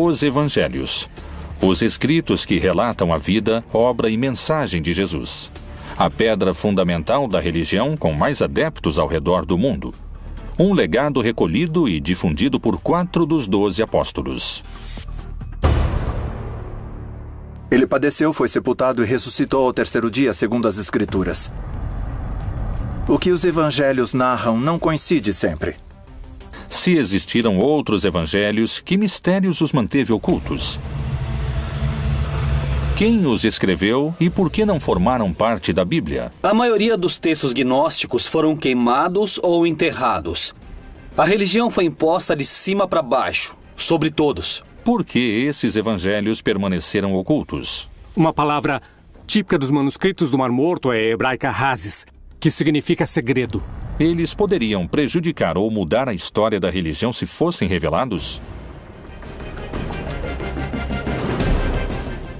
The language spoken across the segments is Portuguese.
Os Evangelhos. Os escritos que relatam a vida, obra e mensagem de Jesus. A pedra fundamental da religião com mais adeptos ao redor do mundo. Um legado recolhido e difundido por 4 dos 12 apóstolos. Ele padeceu, foi sepultado e ressuscitou ao 3º dia, segundo as Escrituras. O que os evangelhos narram não coincide sempre. Se existiram outros evangelhos, que mistérios os manteve ocultos? Quem os escreveu e por que não formaram parte da Bíblia? A maioria dos textos gnósticos foram queimados ou enterrados. A religião foi imposta de cima para baixo, sobre todos. Por que esses evangelhos permaneceram ocultos? Uma palavra típica dos manuscritos do Mar Morto é hebraica hazes, que significa segredo. Eles poderiam prejudicar ou mudar a história da religião se fossem revelados?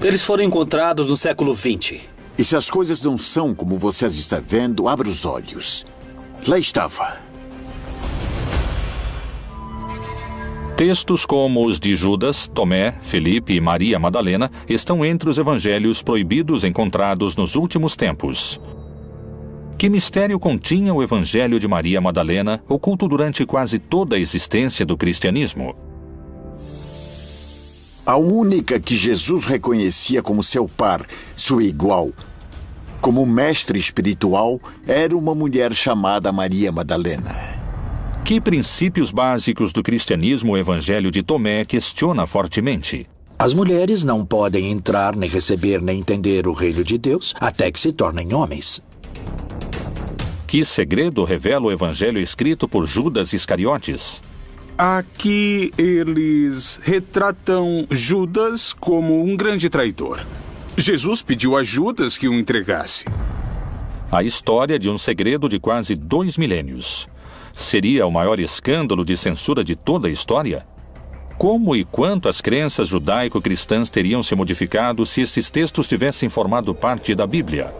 Eles foram encontrados no século XX. E se as coisas não são como você as está vendo, abra os olhos. Lá estava. Textos como os de Judas, Tomé, Felipe e Maria Madalena estão entre os evangelhos proibidos encontrados nos últimos tempos. Que mistério continha o evangelho de Maria Madalena, oculto durante quase toda a existência do cristianismo? A única que Jesus reconhecia como seu par, sua igual, como mestre espiritual, era uma mulher chamada Maria Madalena. Que princípios básicos do cristianismo o evangelho de Tomé questiona fortemente? As mulheres não podem entrar, nem receber, nem entender o reino de Deus até que se tornem homens. Que segredo revela o evangelho escrito por Judas Iscariotes? Aqui eles retratam Judas como um grande traidor. Jesus pediu a Judas que o entregasse. A história de um segredo de quase 2 milênios. Seria o maior escândalo de censura de toda a história? Como e quanto as crenças judaico-cristãs teriam se modificado se esses textos tivessem formado parte da Bíblia?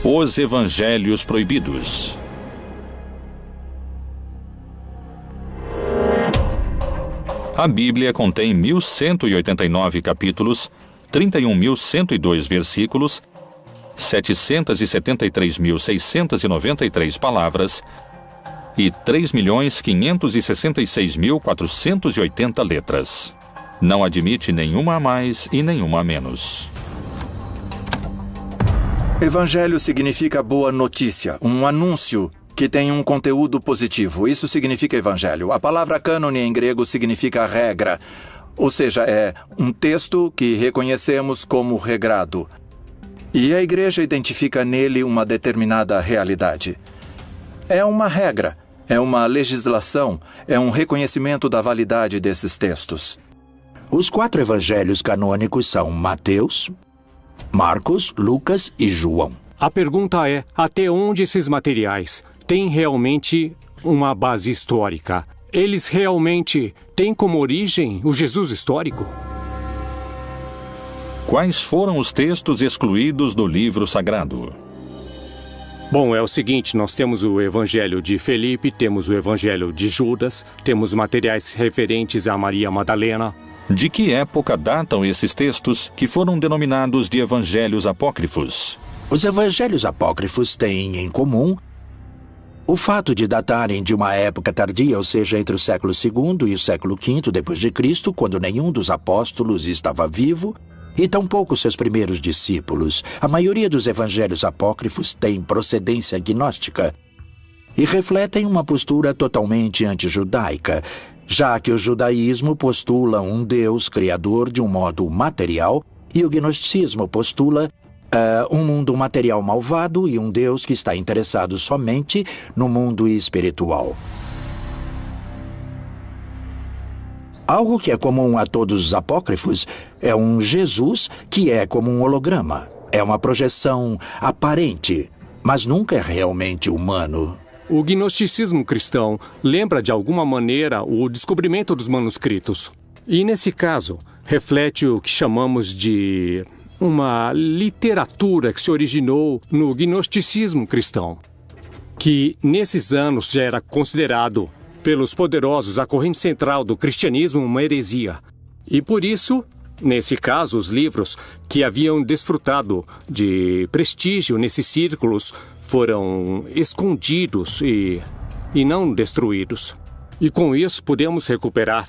Os Evangelhos Proibidos. A Bíblia contém 1.189 capítulos, 31.102 versículos, 773.693 palavras e 3.566.480 letras. Não admite nenhuma a mais e nenhuma a menos. Evangelho significa boa notícia, um anúncio que tem um conteúdo positivo. Isso significa evangelho. A palavra cânone em grego significa regra, ou seja, é um texto que reconhecemos como regrado. E a igreja identifica nele uma determinada realidade. É uma regra, é uma legislação, é um reconhecimento da validade desses textos. Os 4 evangelhos canônicos são Mateus, Marcos, Lucas e João. A pergunta é, até onde esses materiais têm realmente uma base histórica? Eles realmente têm como origem o Jesus histórico? Quais foram os textos excluídos do livro sagrado? Bom, é o seguinte, nós temos o Evangelho de Felipe, temos o Evangelho de Judas, temos materiais referentes a Maria Madalena. De que época datam esses textos que foram denominados de evangelhos apócrifos? Os evangelhos apócrifos têm em comum o fato de datarem de uma época tardia, ou seja, entre o século II e o século V d.C., quando nenhum dos apóstolos estava vivo, e tampouco seus primeiros discípulos. A maioria dos evangelhos apócrifos tem procedência gnóstica e refletem uma postura totalmente antijudaica, já que o judaísmo postula um Deus criador de um modo material e o gnosticismo postula um mundo material malvado e um Deus que está interessado somente no mundo espiritual. Algo que é comum a todos os apócrifos é um Jesus que é como um holograma. É uma projeção aparente, mas nunca é realmente humano. O gnosticismo cristão lembra de alguma maneira o descobrimento dos manuscritos. E nesse caso, reflete o que chamamos de uma literatura que se originou no gnosticismo cristão, que nesses anos já era considerado pelos poderosos a corrente central do cristianismo uma heresia. E por isso, nesse caso, os livros que haviam desfrutado de prestígio nesses círculos foram escondidos e não destruídos. E com isso podemos recuperar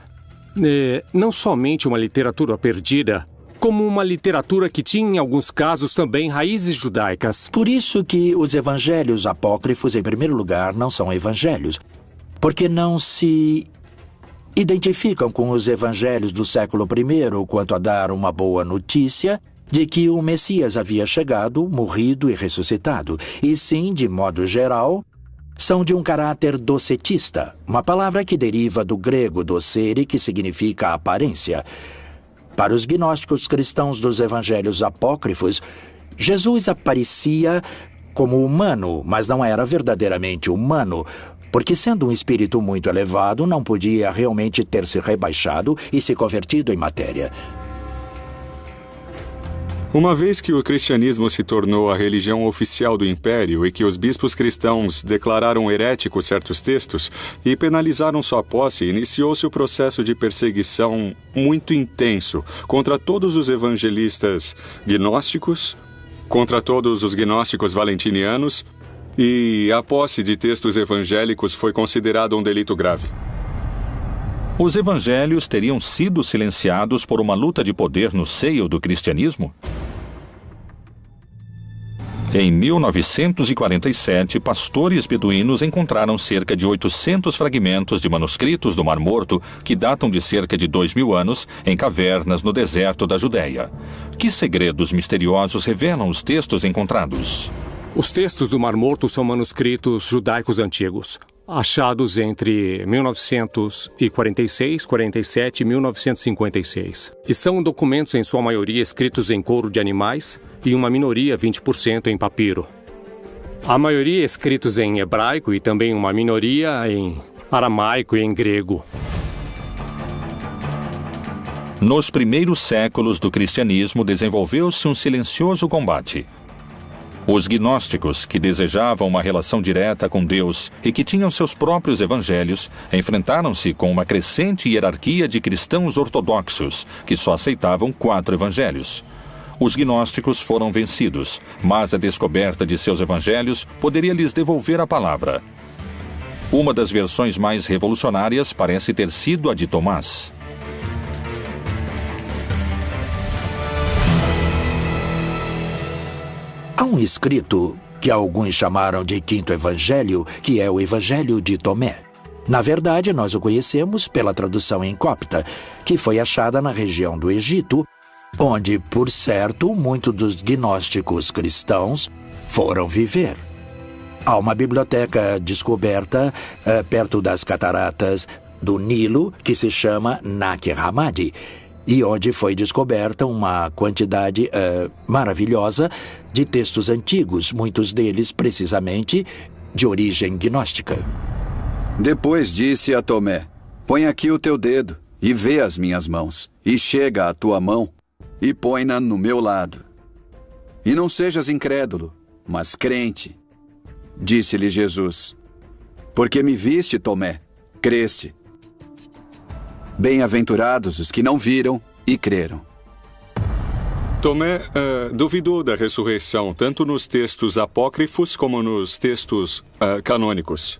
não somente uma literatura perdida, como uma literatura que tinha, em alguns casos, também raízes judaicas. Por isso que os evangelhos apócrifos, em primeiro lugar, não são evangelhos, porque não se identificam com os evangelhos do século I quanto a dar uma boa notícia de que o Messias havia chegado, morrido e ressuscitado, e sim, de modo geral, são de um caráter docetista, uma palavra que deriva do grego docere, que significa aparência. Para os gnósticos cristãos dos evangelhos apócrifos, Jesus aparecia como humano, mas não era verdadeiramente humano, porque sendo um espírito muito elevado, não podia realmente ter se rebaixado e se convertido em matéria. Uma vez que o cristianismo se tornou a religião oficial do império e que os bispos cristãos declararam heréticos certos textos e penalizaram sua posse, iniciou-se o processo de perseguição muito intenso contra todos os evangelistas gnósticos, contra todos os gnósticos valentinianos, e a posse de textos evangélicos foi considerada um delito grave. Os evangelhos teriam sido silenciados por uma luta de poder no seio do cristianismo? Em 1947, pastores beduínos encontraram cerca de 800 fragmentos de manuscritos do Mar Morto que datam de cerca de 2000 anos em cavernas no deserto da Judéia. Que segredos misteriosos revelam os textos encontrados? Os textos do Mar Morto são manuscritos judaicos antigos, achados entre 1946, 47 e 1956. E são documentos, em sua maioria, escritos em couro de animais e uma minoria, 20%, em papiro. A maioria escritos em hebraico e também uma minoria em aramaico e em grego. Nos primeiros séculos do cristianismo desenvolveu-se um silencioso combate. Os gnósticos, que desejavam uma relação direta com Deus e que tinham seus próprios evangelhos, enfrentaram-se com uma crescente hierarquia de cristãos ortodoxos, que só aceitavam 4 evangelhos. Os gnósticos foram vencidos, mas a descoberta de seus evangelhos poderia lhes devolver a palavra. Uma das versões mais revolucionárias parece ter sido a de Tomás. Há um escrito que alguns chamaram de Quinto Evangelho, que é o Evangelho de Tomé. Na verdade, nós o conhecemos pela tradução em copta, que foi achada na região do Egito, onde, por certo, muitos dos gnósticos cristãos foram viver. Há uma biblioteca descoberta perto das cataratas do Nilo, que se chama Nag Hammadi, e onde foi descoberta uma quantidade maravilhosa de textos antigos, muitos deles, precisamente, de origem gnóstica. Depois disse a Tomé: põe aqui o teu dedo e vê as minhas mãos, e chega a tua mão e põe-na no meu lado. E não sejas incrédulo, mas crente. Disse-lhe Jesus: porque me viste, Tomé, creste. Bem-aventurados os que não viram e creram. Tomé duvidou da ressurreição, tanto nos textos apócrifos como nos textos canônicos.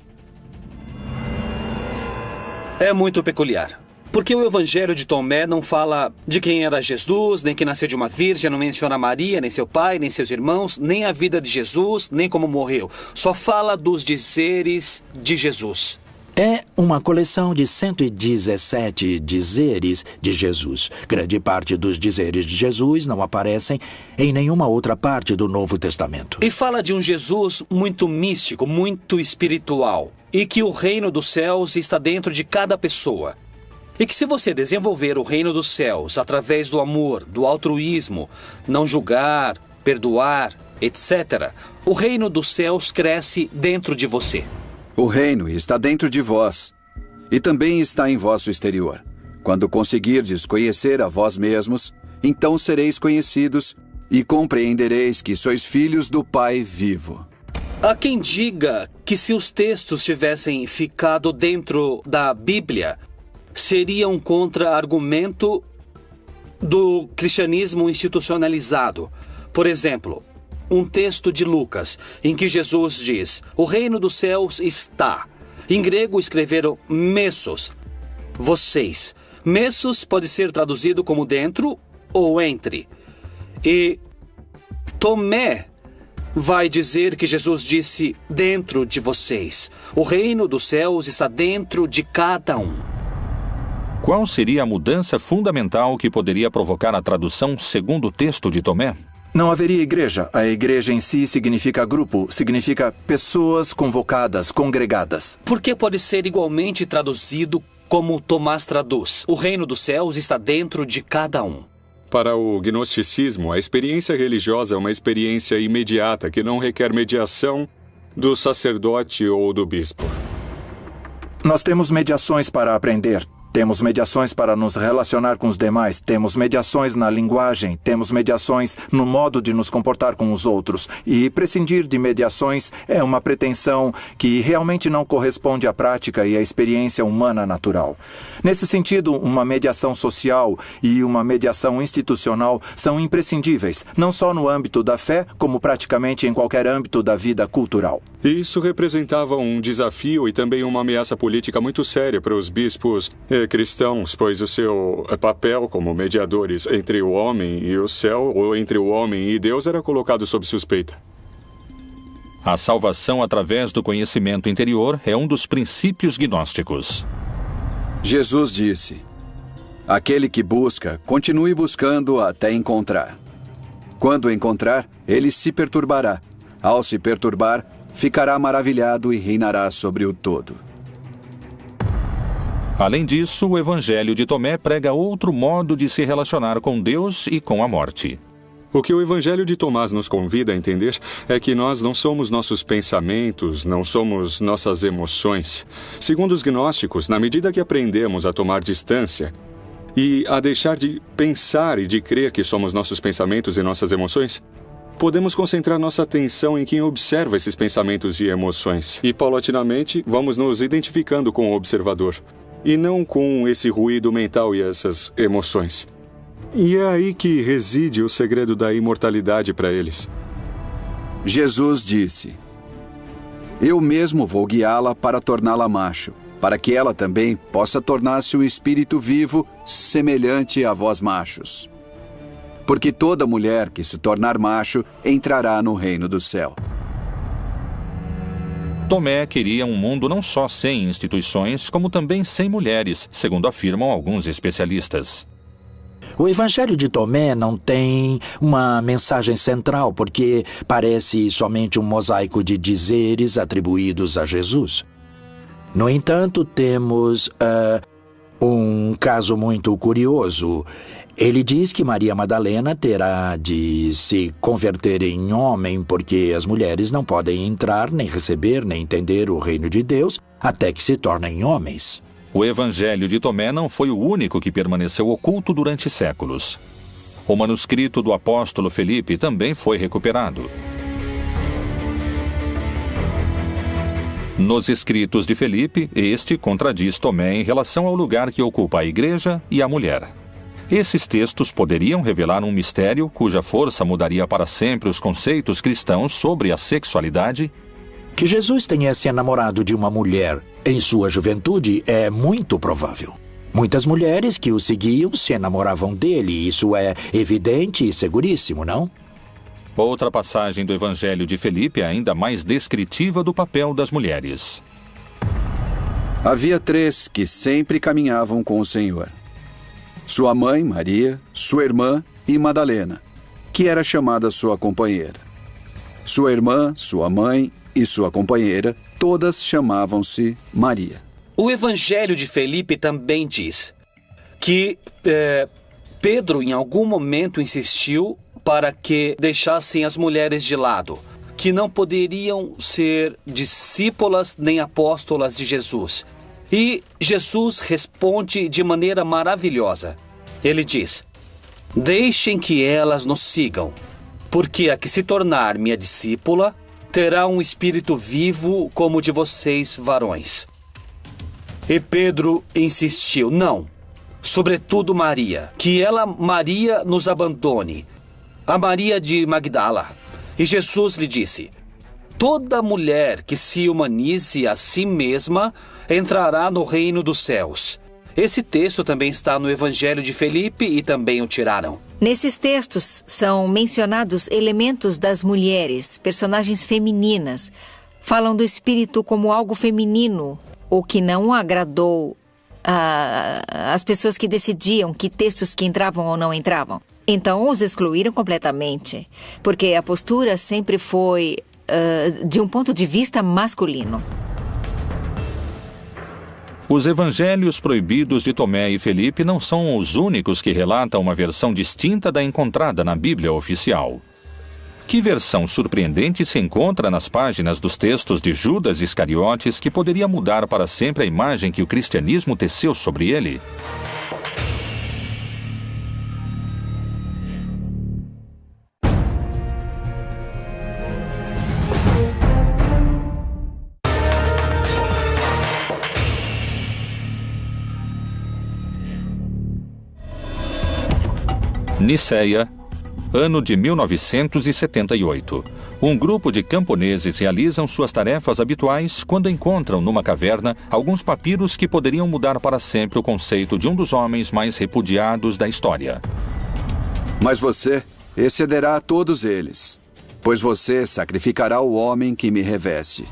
É muito peculiar, porque o Evangelho de Tomé não fala de quem era Jesus, nem que nasceu de uma virgem, não menciona Maria, nem seu pai, nem seus irmãos, nem a vida de Jesus, nem como morreu. Só fala dos dizeres de Jesus. É uma coleção de 117 dizeres de Jesus. Grande parte dos dizeres de Jesus não aparecem em nenhuma outra parte do Novo Testamento. E fala de um Jesus muito místico, muito espiritual, e que o reino dos céus está dentro de cada pessoa. E que se você desenvolver o reino dos céus através do amor, do altruísmo, não julgar, perdoar, etc., o reino dos céus cresce dentro de você. O reino está dentro de vós, e também está em vosso exterior. Quando conseguirdes conhecer a vós mesmos, então sereis conhecidos e compreendereis que sois filhos do Pai vivo. Há quem diga que se os textos tivessem ficado dentro da Bíblia, seria um contra-argumento do cristianismo institucionalizado. Por exemplo, um texto de Lucas, em que Jesus diz: o reino dos céus está. Em grego escreveram messos, vocês. Messos pode ser traduzido como dentro ou entre. E Tomé vai dizer que Jesus disse dentro de vocês. O reino dos céus está dentro de cada um. Qual seria a mudança fundamental que poderia provocar a tradução segundo o texto de Tomé? Não haveria igreja. A igreja em si significa grupo, significa pessoas convocadas, congregadas. Por que pode ser igualmente traduzido como Tomás traduz? O reino dos céus está dentro de cada um. Para o gnosticismo, a experiência religiosa é uma experiência imediata que não requer mediação do sacerdote ou do bispo. Nós temos mediações para aprender. Temos mediações para nos relacionar com os demais, temos mediações na linguagem, temos mediações no modo de nos comportar com os outros. E prescindir de mediações é uma pretensão que realmente não corresponde à prática e à experiência humana natural. Nesse sentido, uma mediação social e uma mediação institucional são imprescindíveis, não só no âmbito da fé, como praticamente em qualquer âmbito da vida cultural. Isso representava um desafio e também uma ameaça política muito séria para os bispos cristãos, pois o seu papel como mediadores entre o homem e o céu, ou entre o homem e Deus, era colocado sob suspeita. A salvação através do conhecimento interior é um dos princípios gnósticos. Jesus disse: aquele que busca, continue buscando até encontrar. Quando encontrar, ele se perturbará. Ao se perturbar, ficará maravilhado e reinará sobre o todo. Além disso, o Evangelho de Tomé prega outro modo de se relacionar com Deus e com a morte. O que o Evangelho de Tomás nos convida a entender é que nós não somos nossos pensamentos, não somos nossas emoções. Segundo os gnósticos, na medida que aprendemos a tomar distância e a deixar de pensar e de crer que somos nossos pensamentos e nossas emoções, podemos concentrar nossa atenção em quem observa esses pensamentos e emoções. E, paulatinamente, vamos nos identificando com o observador, e não com esse ruído mental e essas emoções. E é aí que reside o segredo da imortalidade para eles. Jesus disse: eu mesmo vou guiá-la para torná-la macho, para que ela também possa tornar-se um espírito vivo semelhante a vós machos. Porque toda mulher que se tornar macho entrará no reino do céu. Tomé queria um mundo não só sem instituições, como também sem mulheres, segundo afirmam alguns especialistas. O Evangelho de Tomé não tem uma mensagem central, porque parece somente um mosaico de dizeres atribuídos a Jesus. No entanto, temos um caso muito curioso. Ele diz que Maria Madalena terá de se converter em homem porque as mulheres não podem entrar, nem receber, nem entender o reino de Deus até que se tornem homens. O Evangelho de Tomé não foi o único que permaneceu oculto durante séculos. O manuscrito do apóstolo Felipe também foi recuperado. Nos escritos de Felipe, este contradiz Tomé em relação ao lugar que ocupa a igreja e a mulher. Esses textos poderiam revelar um mistério cuja força mudaria para sempre os conceitos cristãos sobre a sexualidade. Que Jesus tenha se enamorado de uma mulher em sua juventude é muito provável. Muitas mulheres que o seguiam se enamoravam dele, isso é evidente e seguríssimo, não? Outra passagem do Evangelho de Felipe é ainda mais descritiva do papel das mulheres. Havia 3 que sempre caminhavam com o Senhor: sua mãe, Maria, sua irmã e Madalena, que era chamada sua companheira. Sua irmã, sua mãe e sua companheira, todas chamavam-se Maria. O Evangelho de Felipe também diz que Pedro, em algum momento, insistiu para que deixassem as mulheres de lado, que não poderiam ser discípulas nem apóstolas de Jesus. E Jesus responde de maneira maravilhosa. Ele diz: deixem que elas nos sigam, porque a que se tornar minha discípula terá um espírito vivo como o de vocês, varões. E Pedro insistiu, não, sobretudo Maria, que ela, Maria, nos abandone, a Maria de Magdala. E Jesus lhe disse, toda mulher que se humanize a si mesma entrará no reino dos céus. Esse texto também está no Evangelho de Felipe e também o tiraram. Nesses textos são mencionados elementos das mulheres, personagens femininas. Falam do espírito como algo feminino, o que não agradou às pessoas que decidiam que textos que entravam ou não entravam. Então os excluíram completamente, porque a postura sempre foi de um ponto de vista masculino. Os evangelhos proibidos de Tomé e Felipe não são os únicos que relatam uma versão distinta da encontrada na Bíblia oficial. Que versão surpreendente se encontra nas páginas dos textos de Judas Iscariotes que poderia mudar para sempre a imagem que o cristianismo teceu sobre ele? Niceia, ano de 1978. Um grupo de camponeses realizam suas tarefas habituais quando encontram numa caverna alguns papiros que poderiam mudar para sempre o conceito de um dos homens mais repudiados da história. Mas você excederá a todos eles, pois você sacrificará o homem que me reveste.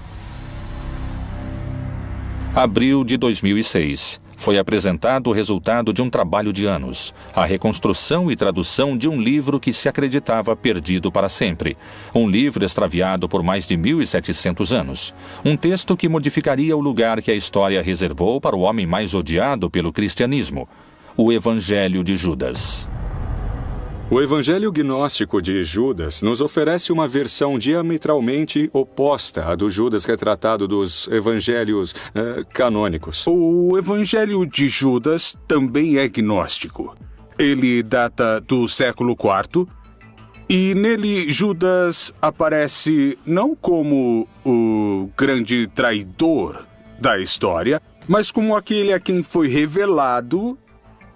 Abril de 2006. Foi apresentado o resultado de um trabalho de anos, a reconstrução e tradução de um livro que se acreditava perdido para sempre. Um livro extraviado por mais de 1.700 anos. Um texto que modificaria o lugar que a história reservou para o homem mais odiado pelo cristianismo, o Evangelho de Judas. O Evangelho Gnóstico de Judas nos oferece uma versão diametralmente oposta à do Judas retratado dos evangelhos canônicos. O Evangelho de Judas também é gnóstico. Ele data do século IV e nele Judas aparece não como o grande traidor da história, mas como aquele a quem foi revelado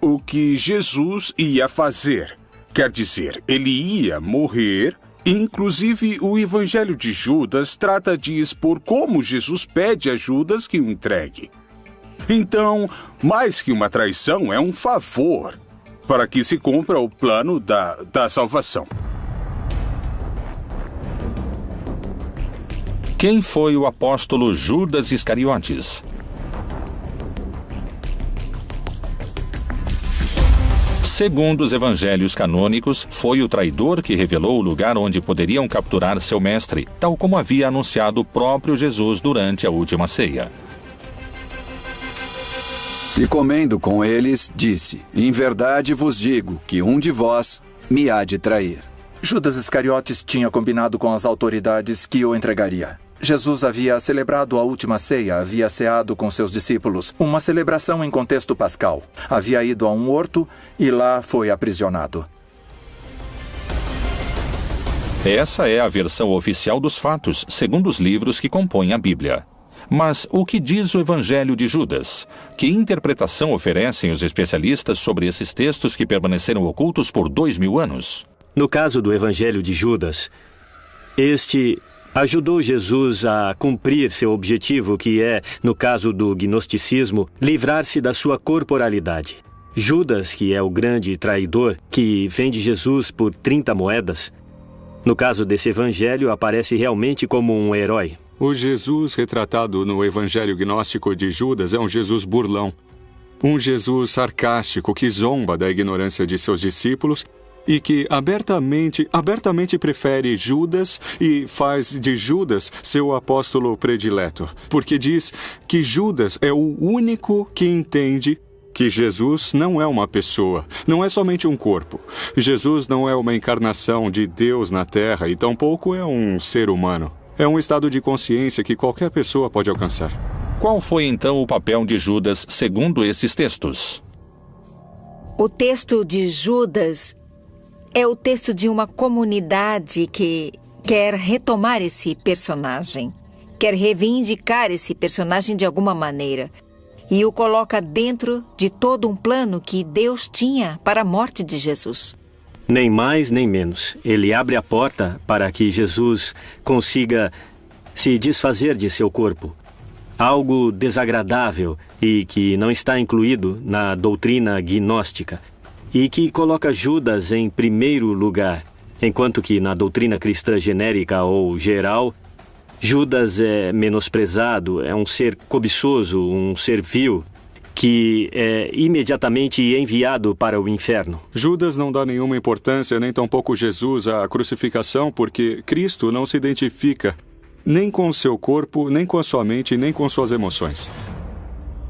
o que Jesus ia fazer. Quer dizer, ele ia morrer. Inclusive, o Evangelho de Judas trata de expor como Jesus pede a Judas que o entregue. Então, mais que uma traição, é um favor para que se cumpra o plano da salvação. Quem foi o apóstolo Judas Iscariotes? Segundo os evangelhos canônicos, foi o traidor que revelou o lugar onde poderiam capturar seu mestre, tal como havia anunciado o próprio Jesus durante a última ceia. E comendo com eles, disse, em verdade vos digo que um de vós me há de trair. Judas Iscariotes tinha combinado com as autoridades que o entregaria. Jesus havia celebrado a última ceia, havia ceado com seus discípulos, uma celebração em contexto pascal. Havia ido a um horto e lá foi aprisionado. Essa é a versão oficial dos fatos, segundo os livros que compõem a Bíblia. Mas o que diz o Evangelho de Judas? Que interpretação oferecem os especialistas sobre esses textos que permaneceram ocultos por 2000 anos? No caso do Evangelho de Judas, este ajudou Jesus a cumprir seu objetivo, que é, no caso do gnosticismo, livrar-se da sua corporalidade. Judas, que é o grande traidor, que vende Jesus por 30 moedas, no caso desse evangelho, aparece realmente como um herói. O Jesus retratado no Evangelho Gnóstico de Judas é um Jesus burlão. Um Jesus sarcástico que zomba da ignorância de seus discípulos e que abertamente prefere Judas e faz de Judas seu apóstolo predileto, porque diz que Judas é o único que entende que Jesus não é uma pessoa, não é somente um corpo. Jesus não é uma encarnação de Deus na Terra e tampouco é um ser humano. É um estado de consciência que qualquer pessoa pode alcançar. Qual foi então o papel de Judas segundo esses textos? O texto de Judas é o texto de uma comunidade que quer retomar esse personagem, quer reivindicar esse personagem de alguma maneira e o coloca dentro de todo um plano que Deus tinha para a morte de Jesus. Nem mais nem menos. Ele abre a porta para que Jesus consiga se desfazer de seu corpo. Algo desagradável e que não está incluído na doutrina gnóstica e que coloca Judas em primeiro lugar, enquanto que na doutrina cristã genérica ou geral, Judas é menosprezado, é um ser cobiçoso, um ser vil, que é imediatamente enviado para o inferno. Judas não dá nenhuma importância, nem tampouco Jesus, à crucificação, porque Cristo não se identifica nem com o seu corpo, nem com a sua mente, nem com suas emoções.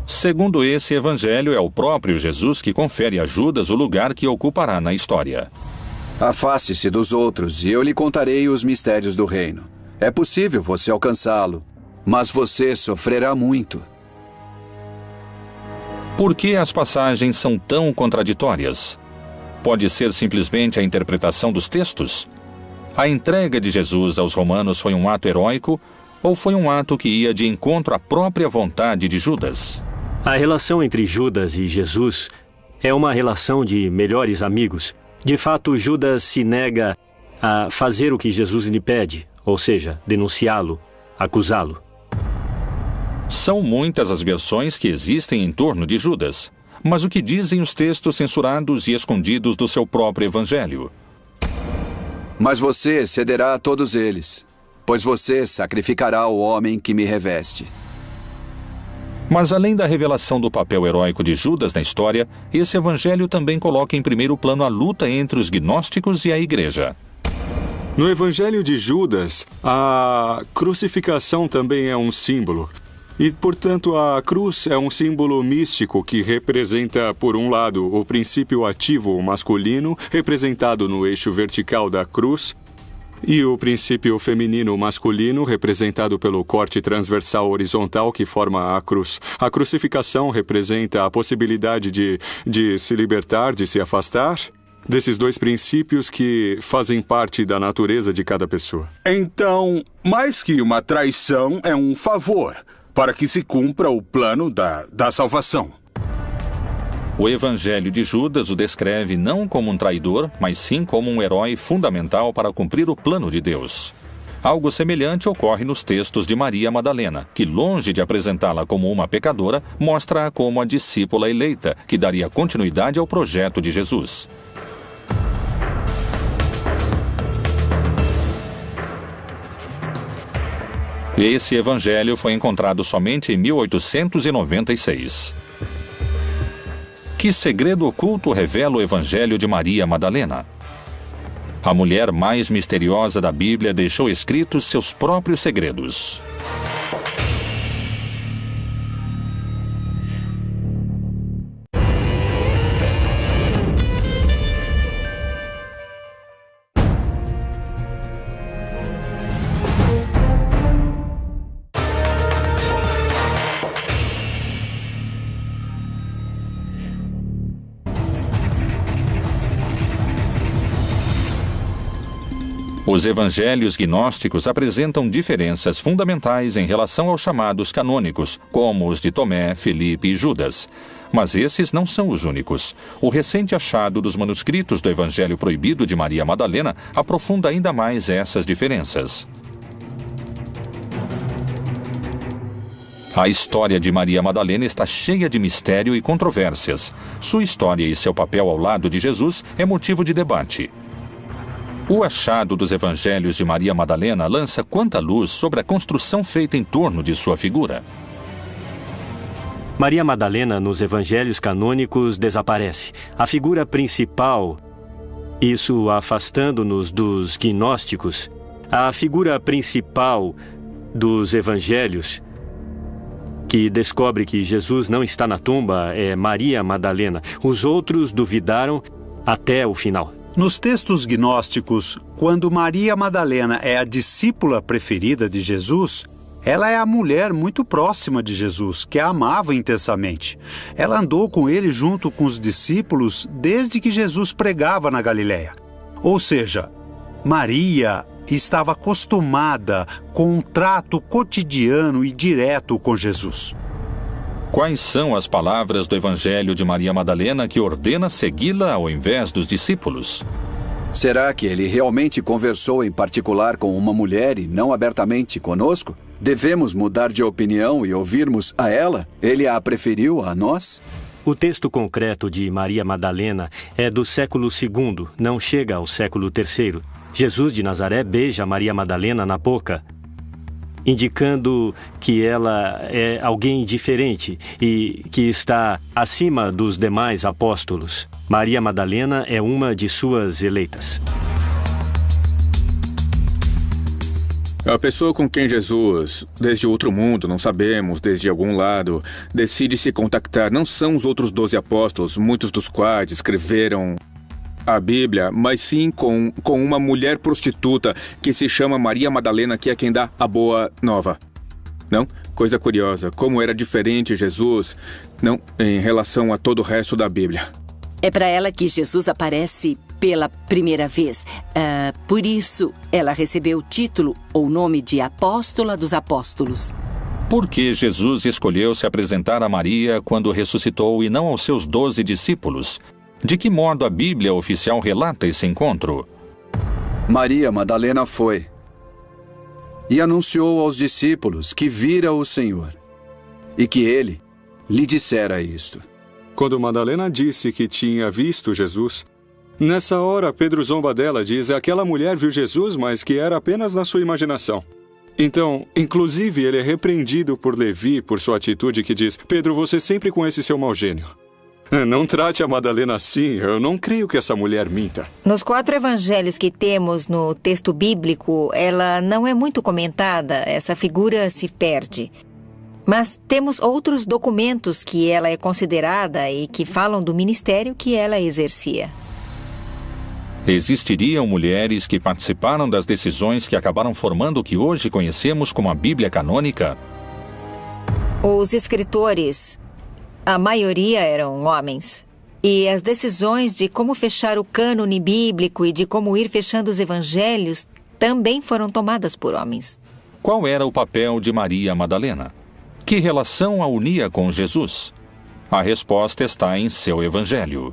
Segundo esse evangelho, é o próprio Jesus que confere a Judas o lugar que ocupará na história. Afaste-se dos outros e eu lhe contarei os mistérios do reino. É possível você alcançá-lo, mas você sofrerá muito. Por que as passagens são tão contraditórias? Pode ser simplesmente a interpretação dos textos? A entrega de Jesus aos romanos foi um ato heróico ou foi um ato que ia de encontro à própria vontade de Judas? A relação entre Judas e Jesus é uma relação de melhores amigos. De fato, Judas se nega a fazer o que Jesus lhe pede, ou seja, denunciá-lo, acusá-lo. São muitas as versões que existem em torno de Judas. Mas o que dizem os textos censurados e escondidos do seu próprio evangelho? Mas você cederá a todos eles, pois você sacrificará o homem que me reveste. Mas além da revelação do papel heróico de Judas na história, esse evangelho também coloca em primeiro plano a luta entre os gnósticos e a igreja. No evangelho de Judas, a crucificação também é um símbolo. E, portanto, a cruz é um símbolo místico que representa, por um lado, o princípio ativo masculino, representado no eixo vertical da cruz, e o princípio feminino masculino, representado pelo corte transversal horizontal que forma a cruz. A crucificação representa a possibilidade de se libertar, de se afastar desses dois princípios que fazem parte da natureza de cada pessoa. Então, mais que uma traição, é um favor para que se cumpra o plano da salvação. O evangelho de Judas o descreve não como um traidor, mas sim como um herói fundamental para cumprir o plano de Deus. Algo semelhante ocorre nos textos de Maria Madalena, que, longe de apresentá-la como uma pecadora, mostra-a como a discípula eleita, que daria continuidade ao projeto de Jesus. Esse evangelho foi encontrado somente em 1896. Que segredo oculto revela o evangelho de Maria Madalena? A mulher mais misteriosa da Bíblia deixou escritos seus próprios segredos. Os evangelhos gnósticos apresentam diferenças fundamentais em relação aos chamados canônicos, como os de Tomé, Filipe e Judas. Mas esses não são os únicos. O recente achado dos manuscritos do Evangelho Proibido de Maria Madalena aprofunda ainda mais essas diferenças. A história de Maria Madalena está cheia de mistério e controvérsias. Sua história e seu papel ao lado de Jesus é motivo de debate. O achado dos evangelhos de Maria Madalena lança quanta luz sobre a construção feita em torno de sua figura. Maria Madalena, nos evangelhos canônicos, desaparece. A figura principal, isso afastando-nos dos gnósticos, a figura principal dos evangelhos, que descobre que Jesus não está na tumba, é Maria Madalena. Os outros duvidaram até o final. Nos textos gnósticos, quando Maria Madalena é a discípula preferida de Jesus, ela é a mulher muito próxima de Jesus, que a amava intensamente. Ela andou com ele junto com os discípulos desde que Jesus pregava na Galileia. Ou seja, Maria e estava acostumada com um trato cotidiano e direto com Jesus. Quais são as palavras do Evangelho de Maria Madalena que ordena segui-la ao invés dos discípulos? Será que ele realmente conversou em particular com uma mulher e não abertamente conosco? Devemos mudar de opinião e ouvirmos a ela? Ele a preferiu a nós? O texto concreto de Maria Madalena é do século II, não chega ao século III. Jesus de Nazaré beija Maria Madalena na boca, indicando que ela é alguém diferente e que está acima dos demais apóstolos. Maria Madalena é uma de suas eleitas. A pessoa com quem Jesus, desde outro mundo, não sabemos, desde algum lado, decide se contactar não são os outros 12 apóstolos, muitos dos quais escreveram a Bíblia, mas sim com uma mulher prostituta que se chama Maria Madalena, que é quem dá a boa nova. Não? Coisa curiosa, como era diferente Jesus, não, em relação a todo o resto da Bíblia. É para ela que Jesus aparece pela primeira vez. Por isso, ela recebeu o título ou nome de Apóstola dos Apóstolos. Por que Jesus escolheu se apresentar a Maria quando ressuscitou e não aos seus 12 discípulos? De que modo a Bíblia oficial relata esse encontro? Maria Madalena foi e anunciou aos discípulos que vira o Senhor e que ele lhe dissera isto. Quando Madalena disse que tinha visto Jesus, nessa hora Pedro zomba dela, diz: aquela mulher viu Jesus, mas que era apenas na sua imaginação. Então, inclusive, ele é repreendido por Levi por sua atitude que diz: Pedro, você sempre com esse seu mau gênio. Não trate a Madalena assim, eu não creio que essa mulher minta. Nos 4 evangelhos que temos no texto bíblico, ela não é muito comentada, essa figura se perde. Mas temos outros documentos que ela é considerada e que falam do ministério que ela exercia. Existiriam mulheres que participaram das decisões que acabaram formando o que hoje conhecemos como a Bíblia canônica? Os escritores, a maioria eram homens. E as decisões de como fechar o cânone bíblico e de como ir fechando os evangelhos também foram tomadas por homens. Qual era o papel de Maria Madalena? Que relação a unia com Jesus? A resposta está em seu evangelho.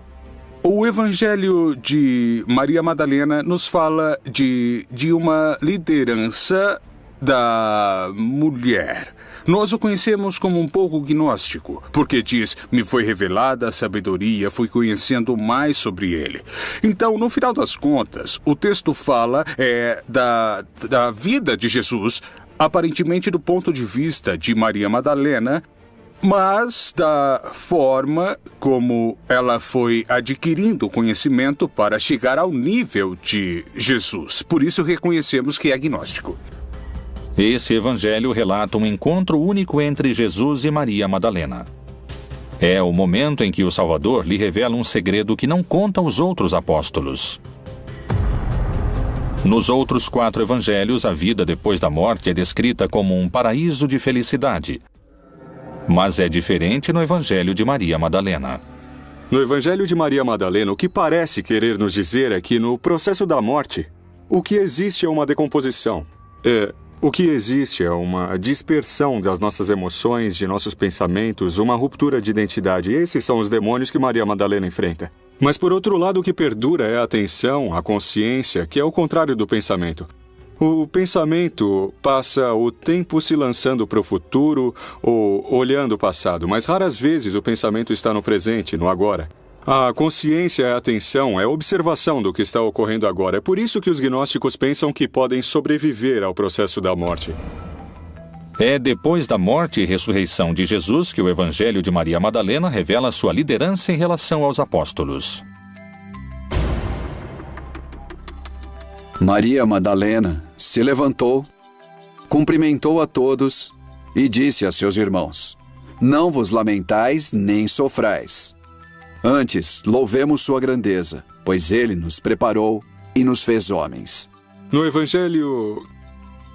O Evangelho de Maria Madalena nos fala de uma liderança da mulher. Nós o conhecemos como um pouco gnóstico, porque diz: me foi revelada a sabedoria, fui conhecendo mais sobre ele. Então, no final das contas, o texto fala da vida de Jesus, aparentemente do ponto de vista de Maria Madalena, mas da forma como ela foi adquirindo conhecimento para chegar ao nível de Jesus. Por isso reconhecemos que é agnóstico. Esse evangelho relata um encontro único entre Jesus e Maria Madalena. É o momento em que o Salvador lhe revela um segredo que não conta aos outros apóstolos. Nos outros 4 evangelhos, a vida depois da morte é descrita como um paraíso de felicidade. Mas é diferente no Evangelho de Maria Madalena. No Evangelho de Maria Madalena, o que parece querer nos dizer é que no processo da morte, o que existe é uma decomposição. O que existe é uma dispersão das nossas emoções, de nossos pensamentos, uma ruptura de identidade. Esses são os demônios que Maria Madalena enfrenta. Mas, por outro lado, o que perdura é a atenção, a consciência, que é o contrário do pensamento. O pensamento passa o tempo se lançando para o futuro ou olhando o passado, mas raras vezes o pensamento está no presente, no agora. A consciência é a atenção, é a observação do que está ocorrendo agora. É por isso que os gnósticos pensam que podem sobreviver ao processo da morte. É depois da morte e ressurreição de Jesus que o Evangelho de Maria Madalena revela sua liderança em relação aos apóstolos. Maria Madalena se levantou, cumprimentou a todos e disse a seus irmãos: não vos lamentais nem sofrais. Antes, louvemos sua grandeza, pois ele nos preparou e nos fez homens. No Evangelho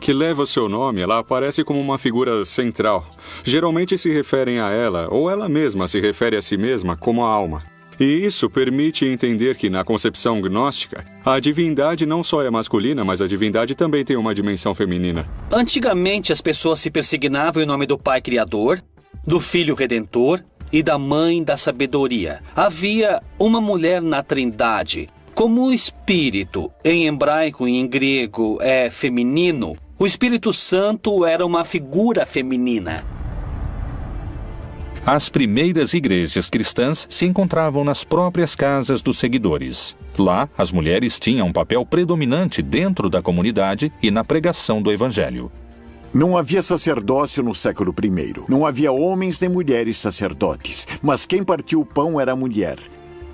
que leva o seu nome, ela aparece como uma figura central. Geralmente se referem a ela, ou ela mesma se refere a si mesma como a alma. E isso permite entender que, na concepção gnóstica, a divindade não só é masculina, mas a divindade também tem uma dimensão feminina. Antigamente, as pessoas se persignavam em nome do Pai Criador, do Filho Redentor e da Mãe da Sabedoria. Havia uma mulher na Trindade. Como o Espírito, em hebraico e em grego, é feminino, o Espírito Santo era uma figura feminina. As primeiras igrejas cristãs se encontravam nas próprias casas dos seguidores. Lá, as mulheres tinham um papel predominante dentro da comunidade e na pregação do Evangelho. Não havia sacerdócio no século I. Não havia homens nem mulheres sacerdotes, mas quem partiu o pão era a mulher.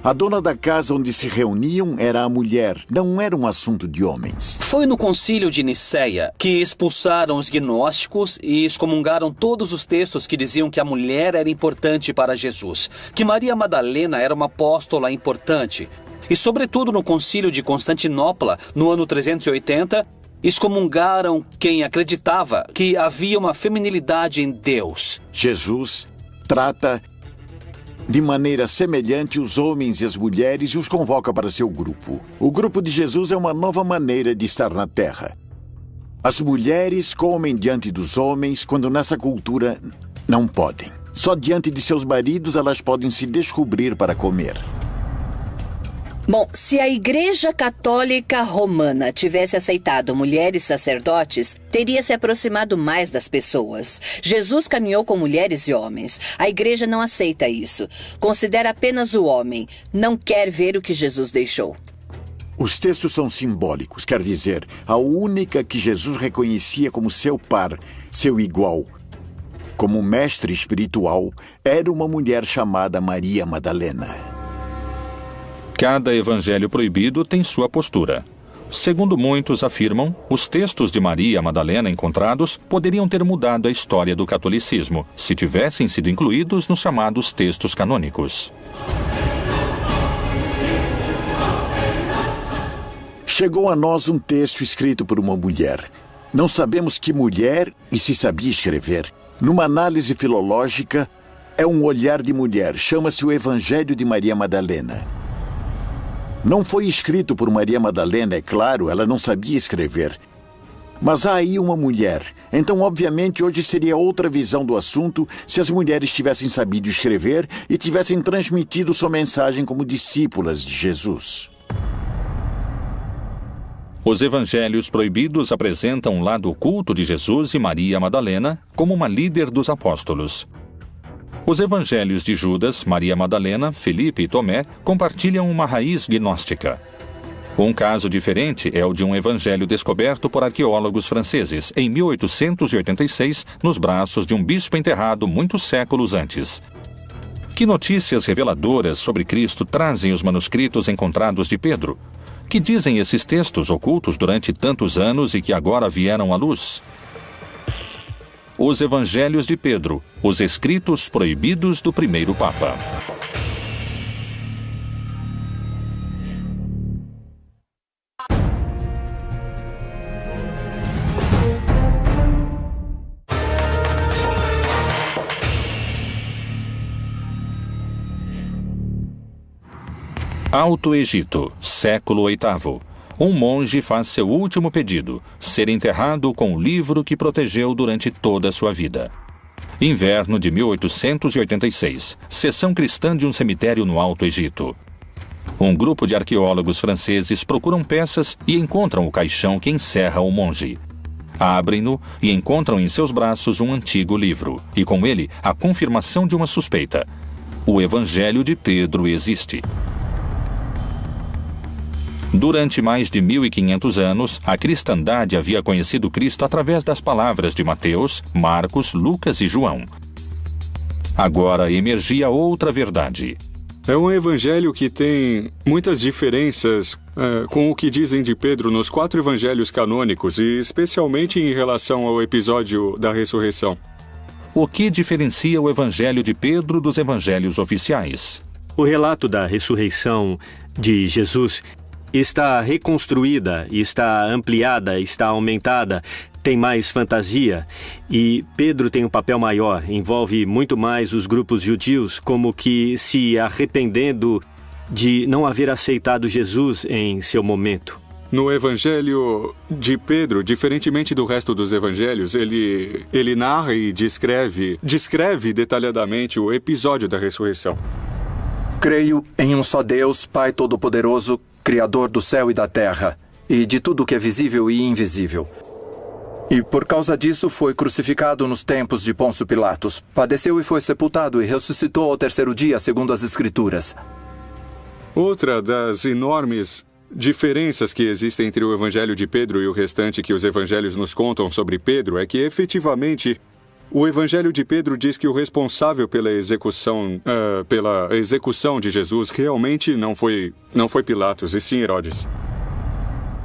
A dona da casa onde se reuniam era a mulher, não era um assunto de homens. Foi no concílio de Nicéia que expulsaram os gnósticos e excomungaram todos os textos que diziam que a mulher era importante para Jesus, que Maria Madalena era uma apóstola importante. E sobretudo no concílio de Constantinopla, no ano 380, excomungaram quem acreditava que havia uma feminilidade em Deus. Jesus trata de maneira semelhante os homens e as mulheres e os convoca para seu grupo. O grupo de Jesus é uma nova maneira de estar na Terra. As mulheres comem diante dos homens quando nessa cultura não podem. Só diante de seus maridos elas podem se descobrir para comer. Bom, se a Igreja Católica Romana tivesse aceitado mulheres sacerdotes, teria se aproximado mais das pessoas. Jesus caminhou com mulheres e homens. A Igreja não aceita isso. Considera apenas o homem. Não quer ver o que Jesus deixou. Os textos são simbólicos, quer dizer, a única que Jesus reconhecia como seu par, seu igual, como mestre espiritual, era uma mulher chamada Maria Madalena. Cada evangelho proibido tem sua postura. Segundo muitos afirmam, os textos de Maria Madalena encontrados poderiam ter mudado a história do catolicismo, se tivessem sido incluídos nos chamados textos canônicos. Chegou a nós um texto escrito por uma mulher. Não sabemos que mulher e se sabia escrever. Numa análise filológica, é um olhar de mulher. Chama-se o Evangelho de Maria Madalena. Não foi escrito por Maria Madalena, é claro, ela não sabia escrever. Mas há aí uma mulher. Então, obviamente, hoje seria outra visão do assunto se as mulheres tivessem sabido escrever e tivessem transmitido sua mensagem como discípulas de Jesus. Os evangelhos proibidos apresentam um lado oculto de Jesus e Maria Madalena como uma líder dos apóstolos. Os evangelhos de Judas, Maria Madalena, Felipe e Tomé compartilham uma raiz gnóstica. Um caso diferente é o de um evangelho descoberto por arqueólogos franceses em 1886, nos braços de um bispo enterrado muitos séculos antes. Que notícias reveladoras sobre Cristo trazem os manuscritos encontrados de Pedro? Que dizem esses textos ocultos durante tantos anos e que agora vieram à luz? Os Evangelhos de Pedro, os escritos proibidos do primeiro Papa. Alto Egito, século VIII. Um monge faz seu último pedido, ser enterrado com o livro que protegeu durante toda a sua vida. Inverno de 1886, sessão cristã de um cemitério no Alto Egito. Um grupo de arqueólogos franceses procuram peças e encontram o caixão que encerra o monge. Abrem-no e encontram em seus braços um antigo livro, e com ele a confirmação de uma suspeita. O Evangelho de Pedro existe. Durante mais de 1500 anos, a cristandade havia conhecido Cristo através das palavras de Mateus, Marcos, Lucas e João. Agora emergia outra verdade. É um evangelho que tem muitas diferenças com o que dizem de Pedro nos 4 evangelhos canônicos, e especialmente em relação ao episódio da ressurreição. O que diferencia o evangelho de Pedro dos evangelhos oficiais? O relato da ressurreição de Jesus está reconstruída, está ampliada, está aumentada, tem mais fantasia, e Pedro tem um papel maior, envolve muito mais os grupos judius, como que se arrependendo de não haver aceitado Jesus em seu momento. No Evangelho de Pedro, diferentemente do resto dos evangelhos, ele narra e descreve detalhadamente o episódio da ressurreição. Creio em um só Deus, Pai Todo-Poderoso, Criador do céu e da terra, e de tudo que é visível e invisível. E por causa disso foi crucificado nos tempos de Pôncio Pilatos. Padeceu e foi sepultado e ressuscitou ao terceiro dia, segundo as Escrituras. Outra das enormes diferenças que existem entre o Evangelho de Pedro e o restante que os evangelhos nos contam sobre Pedro é que, efetivamente, o Evangelho de Pedro diz que o responsável pela execução de Jesus realmente não foi Pilatos, e sim Herodes.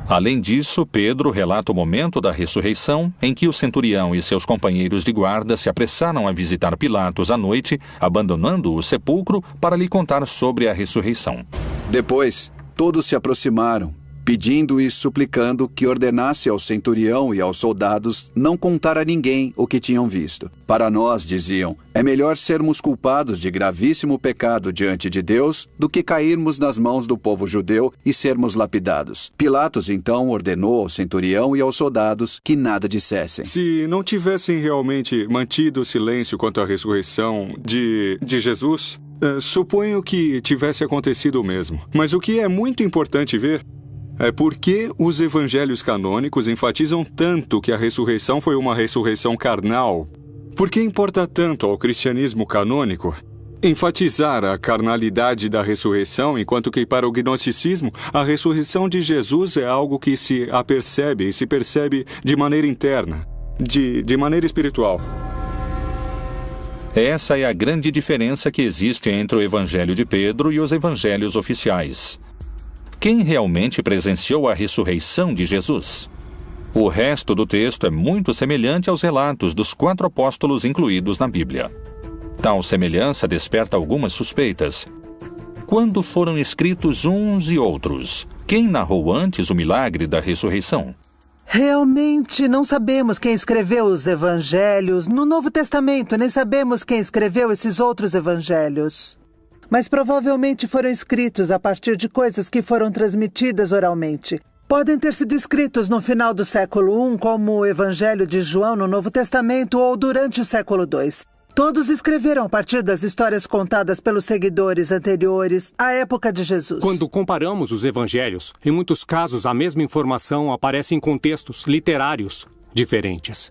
Além disso, Pedro relata o momento da ressurreição em que o centurião e seus companheiros de guarda se apressaram a visitar Pilatos à noite, abandonando o sepulcro para lhe contar sobre a ressurreição. Depois, todos se aproximaram, pedindo e suplicando que ordenasse ao centurião e aos soldados não contar a ninguém o que tinham visto. Para nós, diziam, é melhor sermos culpados de gravíssimo pecado diante de Deus do que cairmos nas mãos do povo judeu e sermos lapidados. Pilatos, então, ordenou ao centurião e aos soldados que nada dissessem. Se não tivessem realmente mantido o silêncio quanto à ressurreição de Jesus, suponho que tivesse acontecido o mesmo. Mas o que é muito importante ver é por que os evangelhos canônicos enfatizam tanto que a ressurreição foi uma ressurreição carnal. Por que importa tanto ao cristianismo canônico enfatizar a carnalidade da ressurreição, enquanto que para o gnosticismo a ressurreição de Jesus é algo que se apercebe e se percebe de maneira interna, de maneira espiritual? Essa é a grande diferença que existe entre o Evangelho de Pedro e os evangelhos oficiais. Quem realmente presenciou a ressurreição de Jesus? O resto do texto é muito semelhante aos relatos dos 4 apóstolos incluídos na Bíblia. Tal semelhança desperta algumas suspeitas. Quando foram escritos uns e outros? Quem narrou antes o milagre da ressurreição? Realmente não sabemos quem escreveu os evangelhos. No Novo Testamento, nem sabemos quem escreveu esses outros evangelhos. Mas provavelmente foram escritos a partir de coisas que foram transmitidas oralmente. Podem ter sido escritos no final do século I, como o Evangelho de João no Novo Testamento, ou durante o século II. Todos escreveram a partir das histórias contadas pelos seguidores anteriores à época de Jesus. Quando comparamos os evangelhos, em muitos casos a mesma informação aparece em contextos literários diferentes.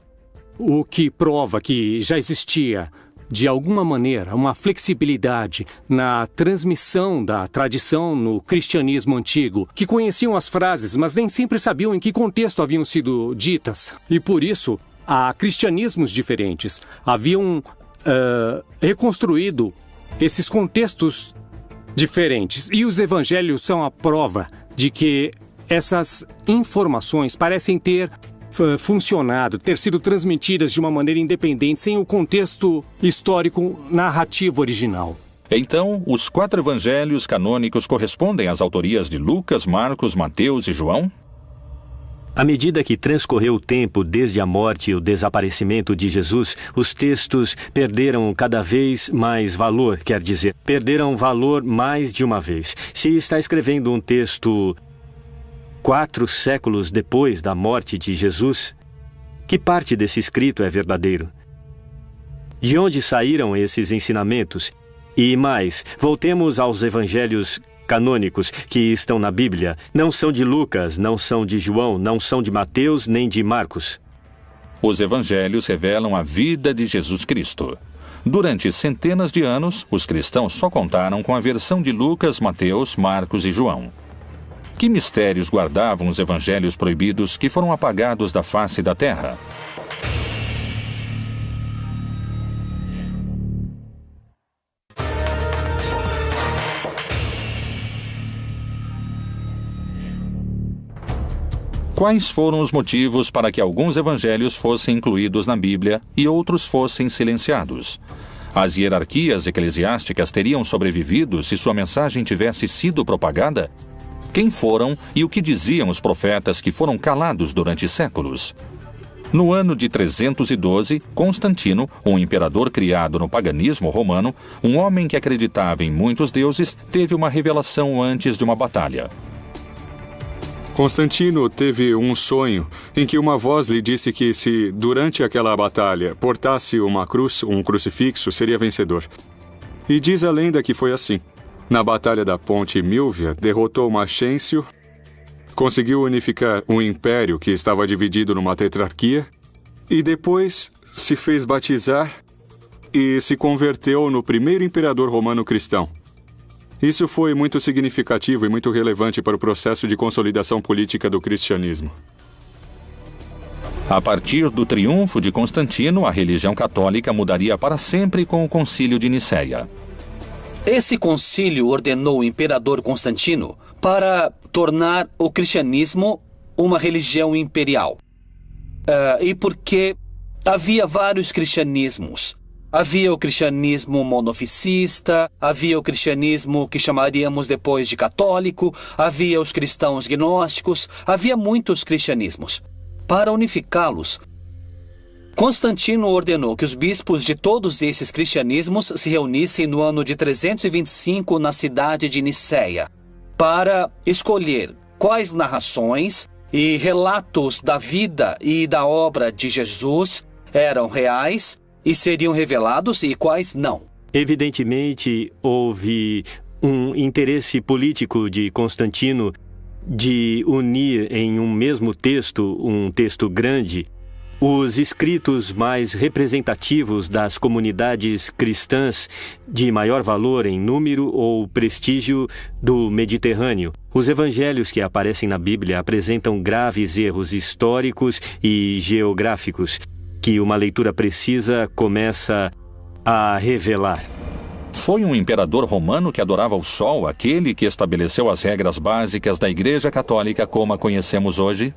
O que prova que já existia, de alguma maneira, uma flexibilidade na transmissão da tradição no cristianismo antigo, que conheciam as frases, mas nem sempre sabiam em que contexto haviam sido ditas. E por isso, há cristianismos diferentes. Haviam reconstruído esses contextos diferentes. E os evangelhos são a prova de que essas informações parecem ter funcionado, ter sido transmitidas de uma maneira independente, sem o contexto histórico narrativo original. Então, os 4 evangelhos canônicos correspondem às autorias de Lucas, Marcos, Mateus e João? À medida que transcorreu o tempo desde a morte e o desaparecimento de Jesus, os textos perderam cada vez mais valor, quer dizer, perderam valor mais de uma vez. Se está escrevendo um texto 4 séculos depois da morte de Jesus, que parte desse escrito é verdadeiro? De onde saíram esses ensinamentos? E mais, voltemos aos evangelhos canônicos que estão na Bíblia. Não são de Lucas, não são de João, não são de Mateus nem de Marcos. Os evangelhos revelam a vida de Jesus Cristo. Durante centenas de anos, os cristãos só contaram com a versão de Lucas, Mateus, Marcos e João. Que mistérios guardavam os evangelhos proibidos que foram apagados da face da terra? Quais foram os motivos para que alguns evangelhos fossem incluídos na Bíblia e outros fossem silenciados? As hierarquias eclesiásticas teriam sobrevivido se sua mensagem tivesse sido propagada? Quem foram e o que diziam os profetas que foram calados durante séculos? No ano de 312, Constantino, um imperador criado no paganismo romano, um homem que acreditava em muitos deuses, teve uma revelação antes de uma batalha. Constantino teve um sonho em que uma voz lhe disse que se, durante aquela batalha, portasse uma cruz, um crucifixo, seria vencedor. E diz a lenda que foi assim. Na batalha da Ponte Milvia, derrotou Maxêncio, conseguiu unificar um império que estava dividido numa tetrarquia e depois se fez batizar e se converteu no primeiro imperador romano cristão. Isso foi muito significativo e muito relevante para o processo de consolidação política do cristianismo. A partir do triunfo de Constantino, a religião católica mudaria para sempre com o Concílio de Nicéia. Esse concílio ordenou o imperador Constantino para tornar o cristianismo uma religião imperial. E porque havia vários cristianismos. Havia o cristianismo monofisista, havia o cristianismo que chamaríamos depois de católico, havia os cristãos gnósticos, havia muitos cristianismos. Para unificá-los, Constantino ordenou que os bispos de todos esses cristianismos se reunissem no ano de 325 na cidade de Nicéia, para escolher quais narrações e relatos da vida e da obra de Jesus eram reais e seriam revelados e quais não. Evidentemente, houve um interesse político de Constantino de unir em um mesmo texto, um texto grande, os escritos mais representativos das comunidades cristãs de maior valor em número ou prestígio do Mediterrâneo. Os evangelhos que aparecem na Bíblia apresentam graves erros históricos e geográficos que uma leitura precisa começa a revelar. Foi um imperador romano que adorava o sol, aquele que estabeleceu as regras básicas da Igreja Católica como a conhecemos hoje?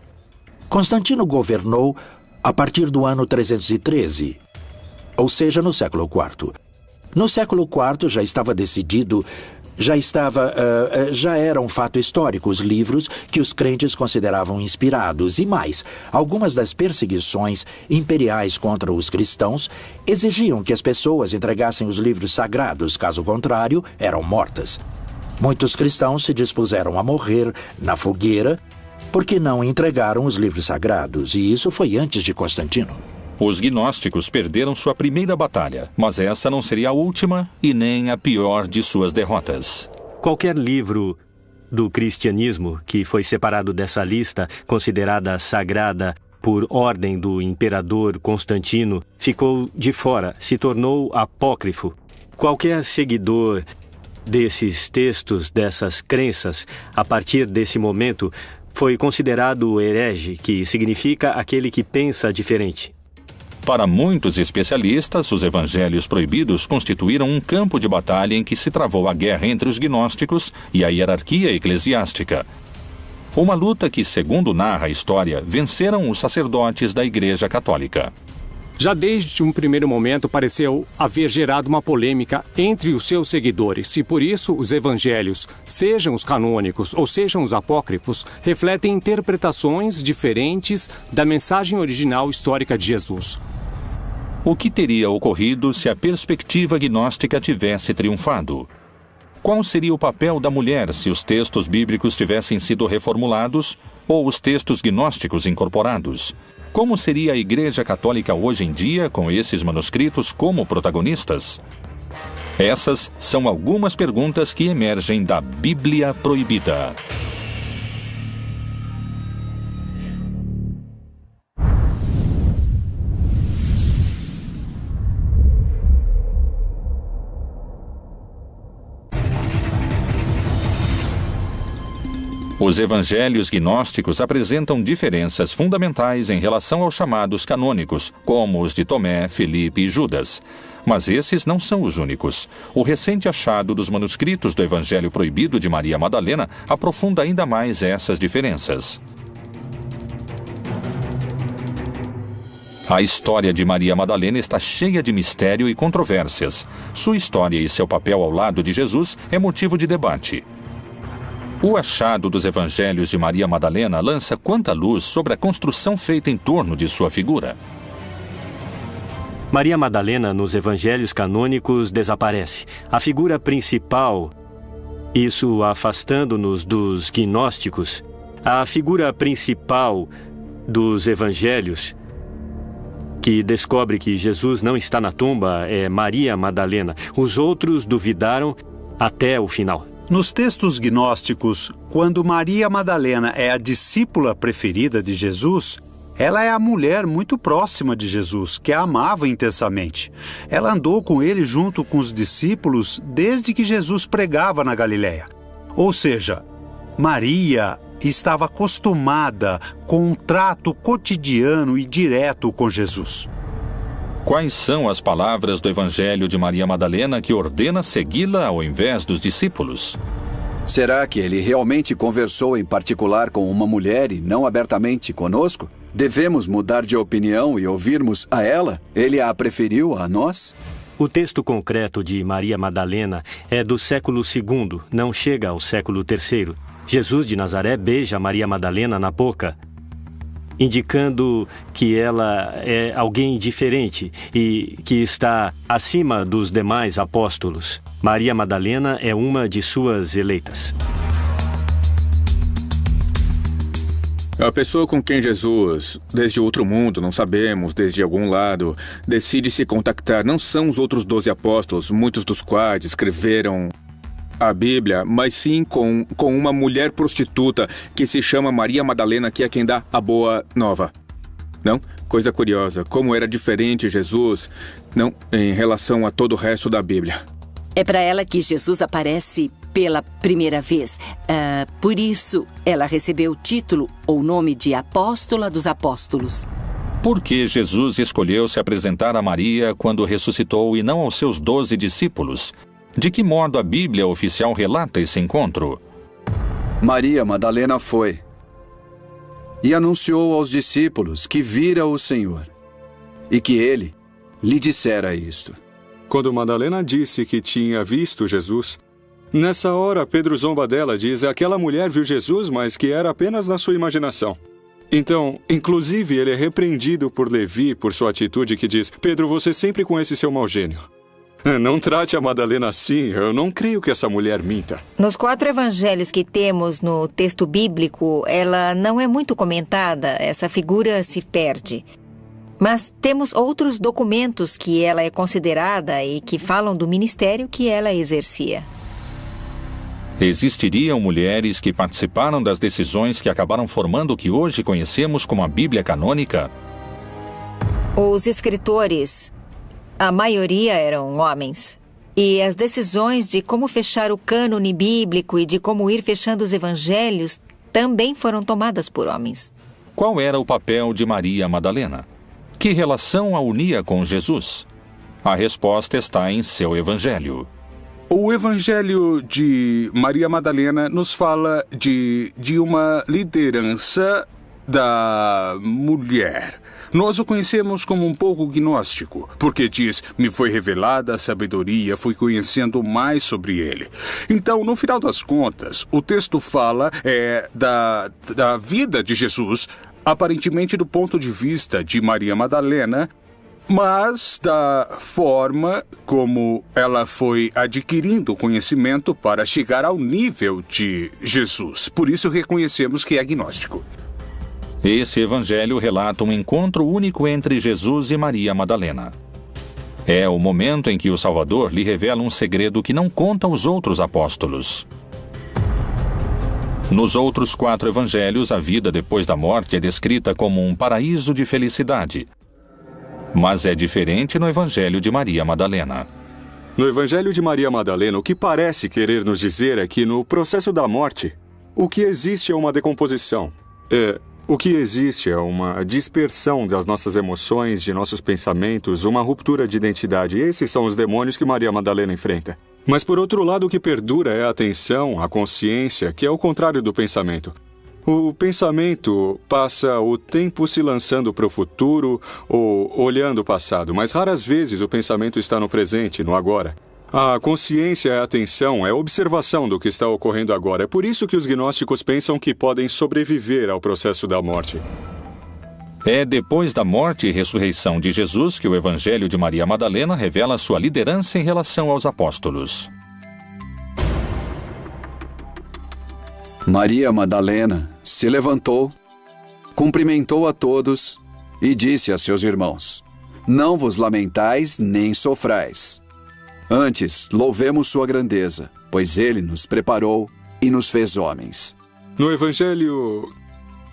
Constantino governou a partir do ano 313, ou seja, no século IV. No século IV já estava decidido, já era um fato histórico os livros que os crentes consideravam inspirados e mais, algumas das perseguições imperiais contra os cristãos exigiam que as pessoas entregassem os livros sagrados, caso contrário, eram mortas. Muitos cristãos se dispuseram a morrer na fogueira porque não entregaram os livros sagrados, e isso foi antes de Constantino. Os gnósticos perderam sua primeira batalha, mas essa não seria a última e nem a pior de suas derrotas. Qualquer livro do cristianismo que foi separado dessa lista, considerada sagrada por ordem do imperador Constantino, ficou de fora, se tornou apócrifo. Qualquer seguidor desses textos, dessas crenças, a partir desse momento, foi considerado herege, que significa aquele que pensa diferente. Para muitos especialistas, os evangelhos proibidos constituíram um campo de batalha em que se travou a guerra entre os gnósticos e a hierarquia eclesiástica. Uma luta que, segundo narra a história, venceram os sacerdotes da Igreja Católica. Já desde um primeiro momento pareceu haver gerado uma polêmica entre os seus seguidores e por isso os evangelhos, sejam os canônicos ou sejam os apócrifos, refletem interpretações diferentes da mensagem original histórica de Jesus. O que teria ocorrido se a perspectiva gnóstica tivesse triunfado? Qual seria o papel da mulher se os textos bíblicos tivessem sido reformulados ou os textos gnósticos incorporados? Como seria a Igreja Católica hoje em dia com esses manuscritos como protagonistas? Essas são algumas perguntas que emergem da Bíblia Proibida. Os evangelhos gnósticos apresentam diferenças fundamentais em relação aos chamados canônicos, como os de Tomé, Felipe e Judas. Mas esses não são os únicos. O recente achado dos manuscritos do Evangelho Proibido de Maria Madalena aprofunda ainda mais essas diferenças. A história de Maria Madalena está cheia de mistério e controvérsias. Sua história e seu papel ao lado de Jesus é motivo de debate. O achado dos evangelhos de Maria Madalena lança quanta luz sobre a construção feita em torno de sua figura. Maria Madalena, nos evangelhos canônicos, desaparece. A figura principal, isso afastando-nos dos gnósticos, a figura principal dos evangelhos, que descobre que Jesus não está na tumba, é Maria Madalena. Os outros duvidaram até o final. Nos textos gnósticos, quando Maria Madalena é a discípula preferida de Jesus, ela é a mulher muito próxima de Jesus, que a amava intensamente. Ela andou com ele junto com os discípulos desde que Jesus pregava na Galileia. Ou seja, Maria estava acostumada com um trato cotidiano e direto com Jesus. Quais são as palavras do Evangelho de Maria Madalena que ordena segui-la ao invés dos discípulos? Será que ele realmente conversou em particular com uma mulher e não abertamente conosco? Devemos mudar de opinião e ouvirmos a ela? Ele a preferiu a nós? O texto concreto de Maria Madalena é do século II, não chega ao século III. Jesus de Nazaré beija Maria Madalena na boca, indicando que ela é alguém diferente e que está acima dos demais apóstolos. Maria Madalena é uma de suas eleitas. A pessoa com quem Jesus, desde outro mundo, não sabemos, desde algum lado, decide se contactar não são os outros 12 apóstolos, muitos dos quais escreveram a Bíblia, mas sim com uma mulher prostituta que se chama Maria Madalena, que é quem dá a boa nova. Não? Coisa curiosa, como era diferente Jesus, não, em relação a todo o resto da Bíblia. É para ela que Jesus aparece pela primeira vez. Por isso, ela recebeu o título ou nome de Apóstola dos Apóstolos. Por que Jesus escolheu se apresentar a Maria quando ressuscitou e não aos seus 12 discípulos? De que modo a Bíblia oficial relata esse encontro? Maria Madalena foi e anunciou aos discípulos que vira o Senhor e que ele lhe dissera isto. Quando Madalena disse que tinha visto Jesus, nessa hora Pedro zomba dela, diz: aquela mulher viu Jesus, mas que era apenas na sua imaginação. Então, inclusive, ele é repreendido por Levi por sua atitude que diz: Pedro, você sempre com esse seu mau gênio. Não trate a Madalena assim, eu não creio que essa mulher minta. Nos 4 evangelhos que temos no texto bíblico, ela não é muito comentada, essa figura se perde. Mas temos outros documentos que ela é considerada e que falam do ministério que ela exercia. Existiriam mulheres que participaram das decisões que acabaram formando o que hoje conhecemos como a Bíblia canônica? Os escritores, a maioria eram homens. E as decisões de como fechar o cânone bíblico e de como ir fechando os evangelhos também foram tomadas por homens. Qual era o papel de Maria Madalena? Que relação a unia com Jesus? A resposta está em seu evangelho. O evangelho de Maria Madalena nos fala de uma liderança da mulher. Nós o conhecemos como um pouco gnóstico, porque diz: me foi revelada a sabedoria, fui conhecendo mais sobre ele. Então, no final das contas, o texto fala da vida de Jesus, aparentemente do ponto de vista de Maria Madalena, mas da forma como ela foi adquirindo conhecimento para chegar ao nível de Jesus. Por isso reconhecemos que é agnóstico. Esse evangelho relata um encontro único entre Jesus e Maria Madalena. É o momento em que o Salvador lhe revela um segredo que não conta aos outros apóstolos. Nos outros 4 evangelhos, a vida depois da morte é descrita como um paraíso de felicidade. Mas é diferente no evangelho de Maria Madalena. No evangelho de Maria Madalena, o que parece querer nos dizer é que no processo da morte, o que existe é uma decomposição. O que existe é uma dispersão das nossas emoções, de nossos pensamentos, uma ruptura de identidade. Esses são os demônios que Maria Madalena enfrenta. Mas, por outro lado, o que perdura é a atenção, a consciência, que é o contrário do pensamento. O pensamento passa o tempo se lançando para o futuro ou olhando o passado, mas raras vezes o pensamento está no presente, no agora. A consciência é atenção, é observação do que está ocorrendo agora. É por isso que os gnósticos pensam que podem sobreviver ao processo da morte. É depois da morte e ressurreição de Jesus que o Evangelho de Maria Madalena revela sua liderança em relação aos apóstolos. Maria Madalena se levantou, cumprimentou a todos e disse a seus irmãos: Não vos lamentais nem sofrais. Antes, louvemos sua grandeza, pois ele nos preparou e nos fez homens. No Evangelho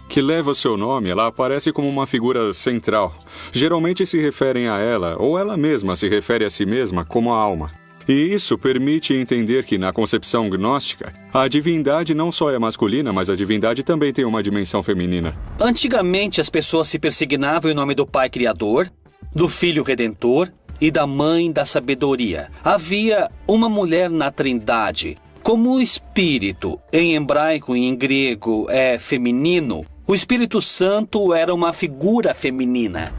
que leva o seu nome, ela aparece como uma figura central. Geralmente se referem a ela, ou ela mesma se refere a si mesma como a alma. E isso permite entender que, na concepção gnóstica, a divindade não só é masculina, mas a divindade também tem uma dimensão feminina. Antigamente, as pessoas se persignavam em nome do Pai Criador, do Filho Redentor e da Mãe da Sabedoria. Havia uma mulher na Trindade. Como o Espírito, em hebraico e em grego, é feminino, o Espírito Santo era uma figura feminina.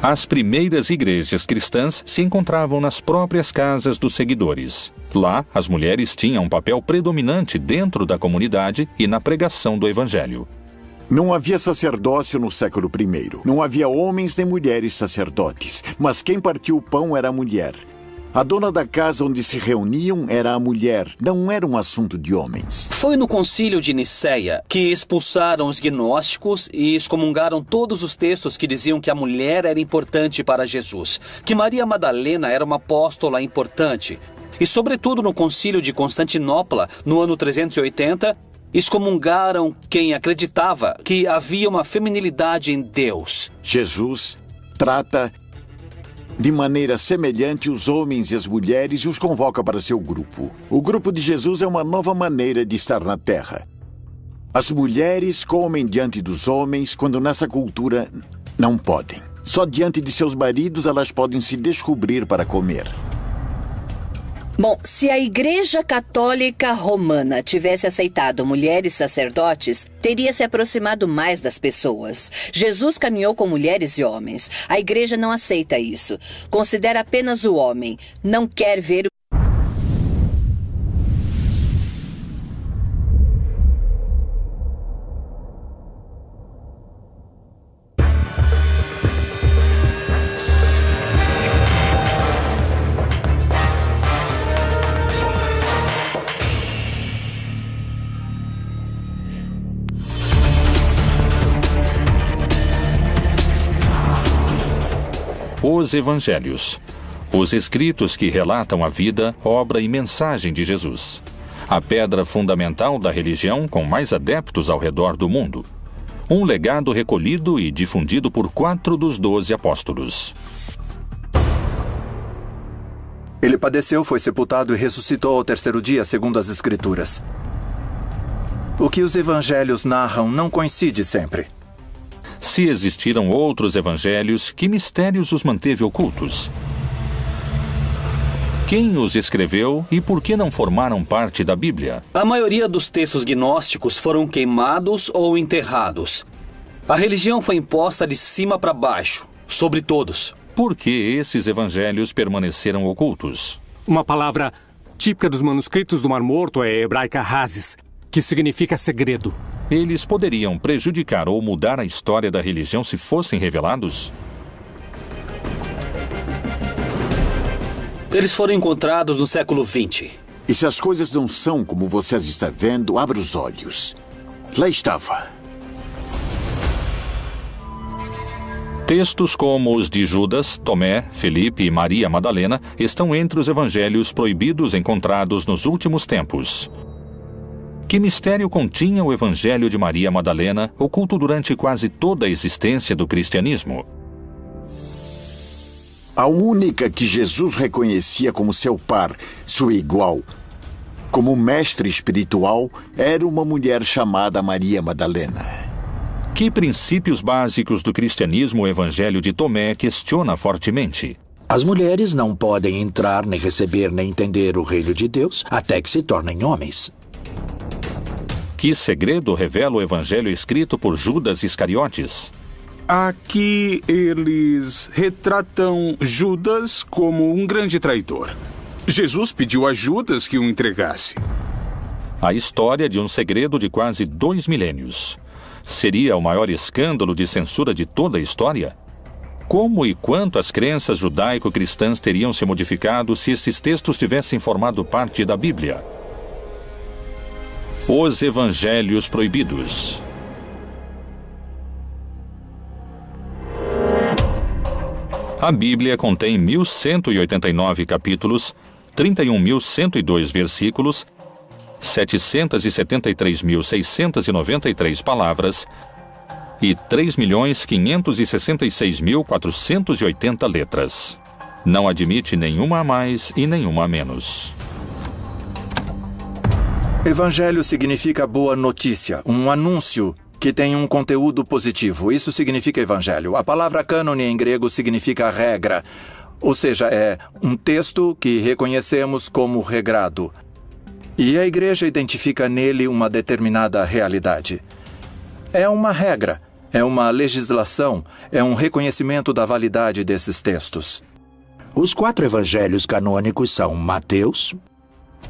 As primeiras igrejas cristãs se encontravam nas próprias casas dos seguidores. Lá, as mulheres tinham um papel predominante dentro da comunidade e na pregação do Evangelho. Não havia sacerdócio no século I. Não havia homens nem mulheres sacerdotes, mas quem partiu o pão era a mulher. A dona da casa onde se reuniam era a mulher, não era um assunto de homens. Foi no concílio de Nicéia que expulsaram os gnósticos e excomungaram todos os textos que diziam que a mulher era importante para Jesus, que Maria Madalena era uma apóstola importante. E sobretudo no concílio de Constantinopla, no ano 380, excomungaram quem acreditava que havia uma feminilidade em Deus. Jesus trata de maneira semelhante os homens e as mulheres e os convoca para seu grupo. O grupo de Jesus é uma nova maneira de estar na Terra. As mulheres comem diante dos homens quando nessa cultura não podem. Só diante de seus maridos elas podem se descobrir para comer. Bom, se a Igreja Católica Romana tivesse aceitado mulheres sacerdotes, teria se aproximado mais das pessoas. Jesus caminhou com mulheres e homens. A Igreja não aceita isso. Considera apenas o homem. Não quer ver o... Os Evangelhos. Os escritos que relatam a vida, obra e mensagem de Jesus. A pedra fundamental da religião com mais adeptos ao redor do mundo. Um legado recolhido e difundido por 4 dos 12 apóstolos. Ele padeceu, foi sepultado e ressuscitou ao 3º dia, segundo as Escrituras. O que os evangelhos narram não coincide sempre. Se existiram outros evangelhos, que mistérios os manteve ocultos? Quem os escreveu e por que não formaram parte da Bíblia? A maioria dos textos gnósticos foram queimados ou enterrados. A religião foi imposta de cima para baixo, sobre todos. Por que esses evangelhos permaneceram ocultos? Uma palavra típica dos manuscritos do Mar Morto é hebraica hazes, que significa segredo. Eles poderiam prejudicar ou mudar a história da religião se fossem revelados? Eles foram encontrados no século XX. E se as coisas não são como vocês estão vendo, abra os olhos. Lá estava. Textos como os de Judas, Tomé, Felipe e Maria Madalena estão entre os evangelhos proibidos encontrados nos últimos tempos. Que mistério continha o Evangelho de Maria Madalena, oculto durante quase toda a existência do cristianismo? A única que Jesus reconhecia como seu par, sua igual, como mestre espiritual, era uma mulher chamada Maria Madalena. Que princípios básicos do cristianismo o Evangelho de Tomé questiona fortemente? As mulheres não podem entrar, nem receber, nem entender o reino de Deus até que se tornem homens. Que segredo revela o Evangelho escrito por Judas Iscariotes? Aqui eles retratam Judas como um grande traidor. Jesus pediu a Judas que o entregasse. A história de um segredo de quase 2 milênios. Seria o maior escândalo de censura de toda a história? Como e quanto as crenças judaico-cristãs teriam se modificado se esses textos tivessem formado parte da Bíblia? Os Evangelhos Proibidos. A Bíblia contém 1.189 capítulos, 31.102 versículos, 773.693 palavras e 3.566.480 letras. Não admite nenhuma a mais e nenhuma a menos. Evangelho significa boa notícia, um anúncio que tem um conteúdo positivo. Isso significa evangelho. A palavra cânone em grego significa regra, ou seja, é um texto que reconhecemos como regrado. E a igreja identifica nele uma determinada realidade. É uma regra, é uma legislação, é um reconhecimento da validade desses textos. Os 4 evangelhos canônicos são Mateus,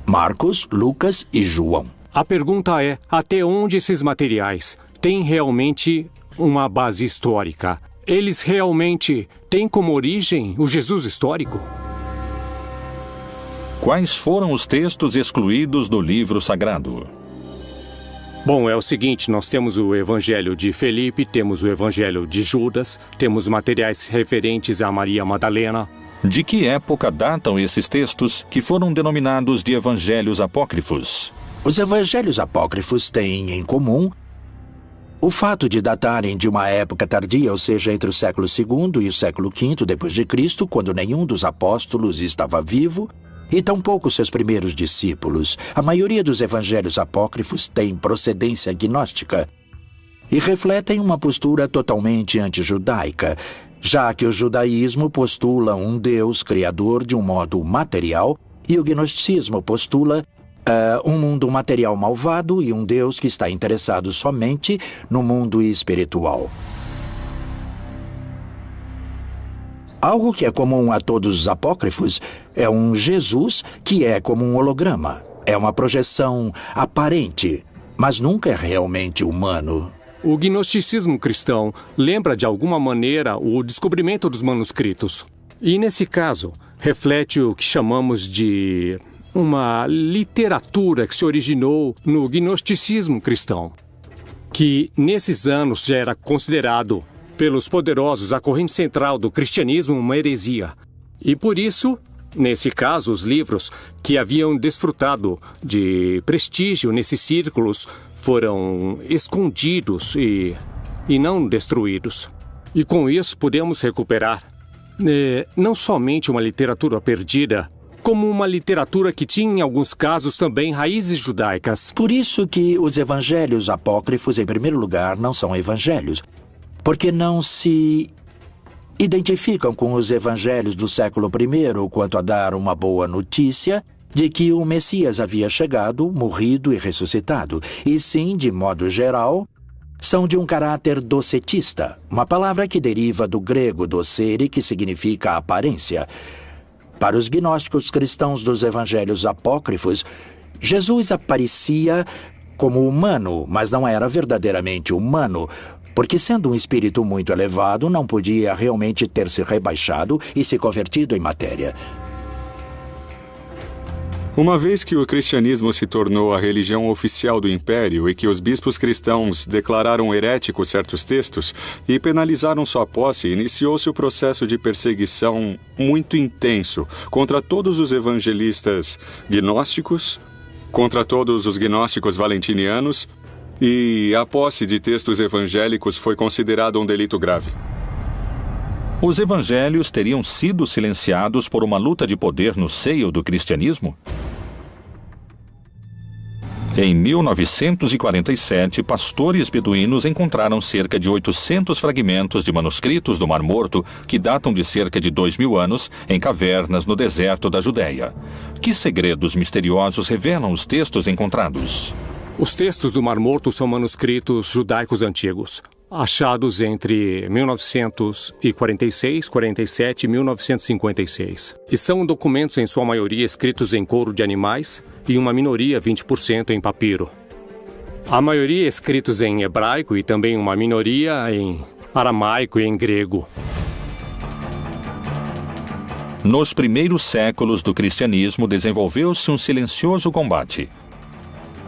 Marcos, Lucas e João. A pergunta é, até onde esses materiais têm realmente uma base histórica? Eles realmente têm como origem o Jesus histórico? Quais foram os textos excluídos do livro sagrado? Bom, é o seguinte, nós temos o Evangelho de Felipe, temos o Evangelho de Judas, temos materiais referentes a Maria Madalena. De que época datam esses textos que foram denominados de evangelhos apócrifos? Os evangelhos apócrifos têm em comum o fato de datarem de uma época tardia, ou seja, entre o século II e o século V depois de Cristo, quando nenhum dos apóstolos estava vivo, e tampouco seus primeiros discípulos. A maioria dos evangelhos apócrifos tem procedência gnóstica e refletem uma postura totalmente antijudaica, já que o judaísmo postula um Deus criador de um modo material e o gnosticismo postula um mundo material malvado e um Deus que está interessado somente no mundo espiritual. Algo que é comum a todos os apócrifos é um Jesus que é como um holograma. É uma projeção aparente, mas nunca é realmente humano. O gnosticismo cristão lembra de alguma maneira o descobrimento dos manuscritos. E nesse caso, reflete o que chamamos de uma literatura que se originou no gnosticismo cristão, que nesses anos já era considerado pelos poderosos a corrente central do cristianismo uma heresia. E por isso, nesse caso, os livros que haviam desfrutado de prestígio nesses círculos foram escondidos e não destruídos. E com isso podemos recuperar não somente uma literatura perdida, como uma literatura que tinha, em alguns casos, também raízes judaicas. Por isso que os evangelhos apócrifos, em primeiro lugar, não são evangelhos, porque não se identificam com os evangelhos do século I quanto a dar uma boa notícia de que o Messias havia chegado, morrido e ressuscitado, e sim, de modo geral, são de um caráter docetista, uma palavra que deriva do grego docere, que significa aparência. Para os gnósticos cristãos dos evangelhos apócrifos, Jesus aparecia como humano, mas não era verdadeiramente humano, porque sendo um espírito muito elevado, não podia realmente ter se rebaixado e se convertido em matéria. Uma vez que o cristianismo se tornou a religião oficial do Império e que os bispos cristãos declararam heréticos certos textos e penalizaram sua posse, iniciou-se o processo de perseguição muito intenso contra todos os evangelistas gnósticos, contra todos os gnósticos valentinianos, e a posse de textos evangélicos foi considerada um delito grave. Os evangelhos teriam sido silenciados por uma luta de poder no seio do cristianismo? Em 1947, pastores beduínos encontraram cerca de 800 fragmentos de manuscritos do Mar Morto que datam de cerca de 2000 anos em cavernas no deserto da Judéia. Que segredos misteriosos revelam os textos encontrados? Os textos do Mar Morto são manuscritos judaicos antigos. achados entre 1946, 47 e 1956. E são documentos, em sua maioria, escritos em couro de animais e uma minoria, 20%, em papiro. A maioria escritos em hebraico e também uma minoria em aramaico e em grego. Nos primeiros séculos do cristianismo desenvolveu-se um silencioso combate.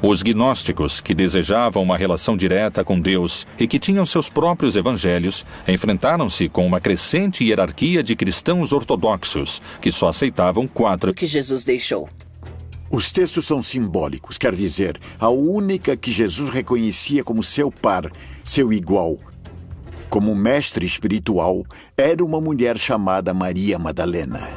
Os gnósticos, que desejavam uma relação direta com Deus e que tinham seus próprios evangelhos, enfrentaram-se com uma crescente hierarquia de cristãos ortodoxos, que só aceitavam 4 que Jesus deixou. Os textos são simbólicos, quer dizer, a única que Jesus reconhecia como seu par, seu igual, como mestre espiritual, era uma mulher chamada Maria Madalena.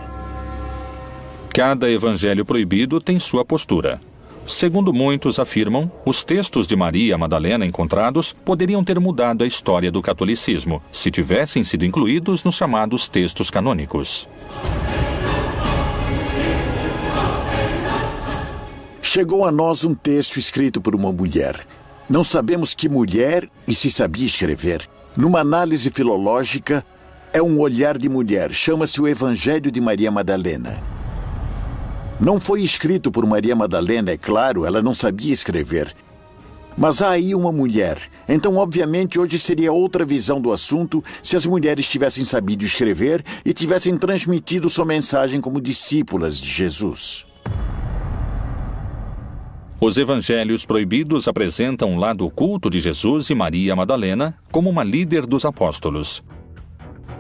Cada evangelho proibido tem sua postura. Segundo muitos afirmam, os textos de Maria Madalena encontrados poderiam ter mudado a história do catolicismo, se tivessem sido incluídos nos chamados textos canônicos. Chegou a nós um texto escrito por uma mulher. Não sabemos que mulher e se sabia escrever. Numa análise filológica, é um olhar de mulher. Chama-se o Evangelho de Maria Madalena. Não foi escrito por Maria Madalena, é claro, ela não sabia escrever. Mas há aí uma mulher. Então, obviamente, hoje seria outra visão do assunto se as mulheres tivessem sabido escrever e tivessem transmitido sua mensagem como discípulas de Jesus. Os evangelhos proibidos apresentam o lado oculto de Jesus e Maria Madalena como uma líder dos apóstolos.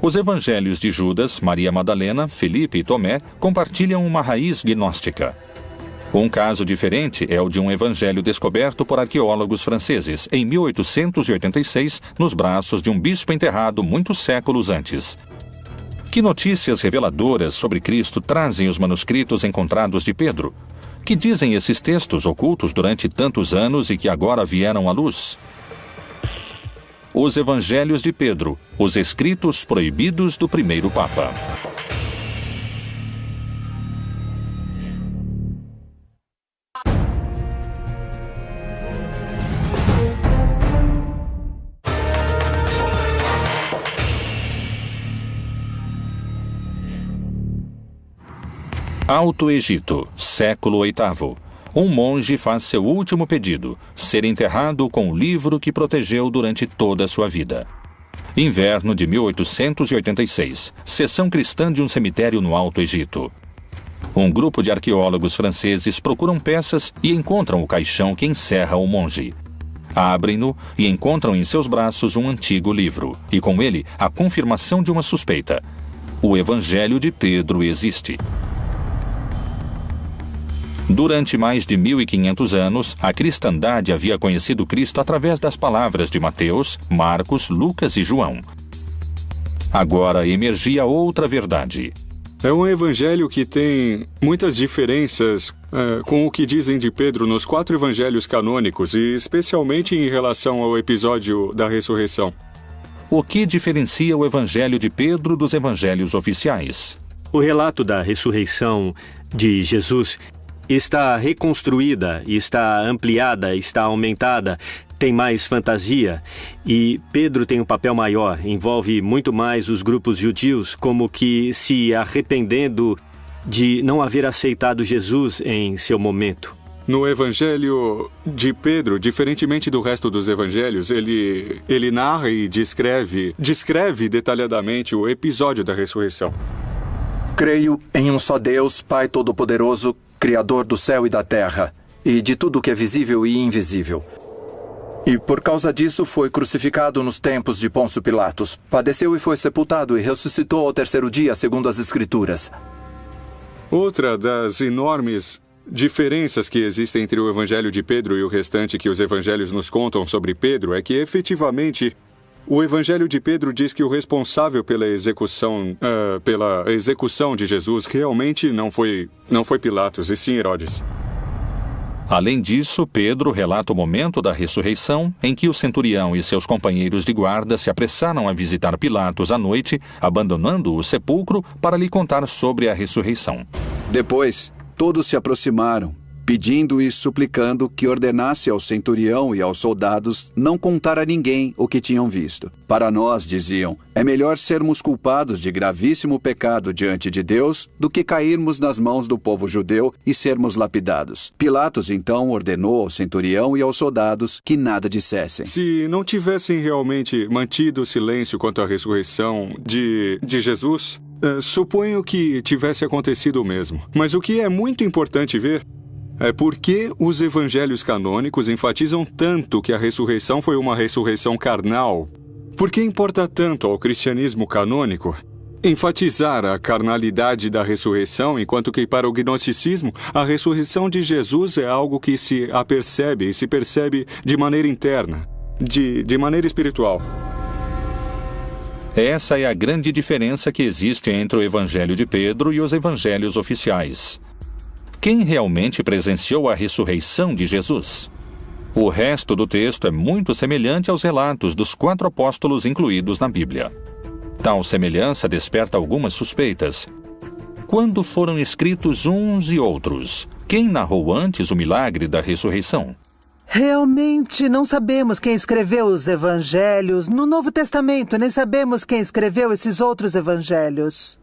Os evangelhos de Judas, Maria Madalena, Felipe e Tomé compartilham uma raiz gnóstica. Um caso diferente é o de um evangelho descoberto por arqueólogos franceses em 1886, nos braços de um bispo enterrado muitos séculos antes. Que notícias reveladoras sobre Cristo trazem os manuscritos encontrados de Pedro? Que dizem esses textos ocultos durante tantos anos e que agora vieram à luz? Os Evangelhos de Pedro, os escritos proibidos do primeiro Papa. Alto Egito, século VIII. Um monge faz seu último pedido, ser enterrado com o livro que protegeu durante toda a sua vida. Inverno de 1886, sessão cristã de um cemitério no Alto Egito. Um grupo de arqueólogos franceses procuram peças e encontram o caixão que encerra o monge. Abrem-no e encontram em seus braços um antigo livro, e com ele a confirmação de uma suspeita. O Evangelho de Pedro existe. Durante mais de 1500 anos, a cristandade havia conhecido Cristo através das palavras de Mateus, Marcos, Lucas e João. Agora emergia outra verdade. É um evangelho que tem muitas diferenças com o que dizem de Pedro nos 4 evangelhos canônicos, e especialmente em relação ao episódio da ressurreição. O que diferencia o evangelho de Pedro dos evangelhos oficiais? O relato da ressurreição de Jesus está reconstruída, está ampliada, está aumentada, tem mais fantasia, e Pedro tem um papel maior, envolve muito mais os grupos judeus, como que se arrependendo de não haver aceitado Jesus em seu momento. No evangelho de Pedro, diferentemente do resto dos evangelhos, ele narra e descreve detalhadamente o episódio da ressurreição. Creio em um só Deus, Pai Todo-Poderoso, Criador do céu e da terra, e de tudo que é visível e invisível. E por causa disso foi crucificado nos tempos de Pôncio Pilatos, padeceu e foi sepultado e ressuscitou ao 3º dia, segundo as Escrituras. Outra das enormes diferenças que existem entre o Evangelho de Pedro e o restante que os evangelhos nos contam sobre Pedro é que, efetivamente, o Evangelho de Pedro diz que o responsável pela execução de Jesus realmente não foi Pilatos, e sim Herodes. Além disso, Pedro relata o momento da ressurreição em que o centurião e seus companheiros de guarda se apressaram a visitar Pilatos à noite, abandonando o sepulcro para lhe contar sobre a ressurreição. Depois, todos se aproximaram, pedindo e suplicando que ordenasse ao centurião e aos soldados não contar a ninguém o que tinham visto. Para nós, diziam, é melhor sermos culpados de gravíssimo pecado diante de Deus do que cairmos nas mãos do povo judeu e sermos lapidados. Pilatos, então, ordenou ao centurião e aos soldados que nada dissessem. Se não tivessem realmente mantido o silêncio quanto à ressurreição de Jesus, suponho que tivesse acontecido o mesmo. Mas o que é muito importante ver é por que os evangelhos canônicos enfatizam tanto que a ressurreição foi uma ressurreição carnal. Por que importa tanto ao cristianismo canônico enfatizar a carnalidade da ressurreição, enquanto que para o gnosticismo a ressurreição de Jesus é algo que se apercebe e se percebe de maneira interna, de maneira espiritual? Essa é a grande diferença que existe entre o Evangelho de Pedro e os evangelhos oficiais. Quem realmente presenciou a ressurreição de Jesus? O resto do texto é muito semelhante aos relatos dos 4 apóstolos incluídos na Bíblia. Tal semelhança desperta algumas suspeitas. Quando foram escritos uns e outros? Quem narrou antes o milagre da ressurreição? Realmente não sabemos quem escreveu os evangelhos. No Novo Testamento, nem sabemos quem escreveu esses outros evangelhos.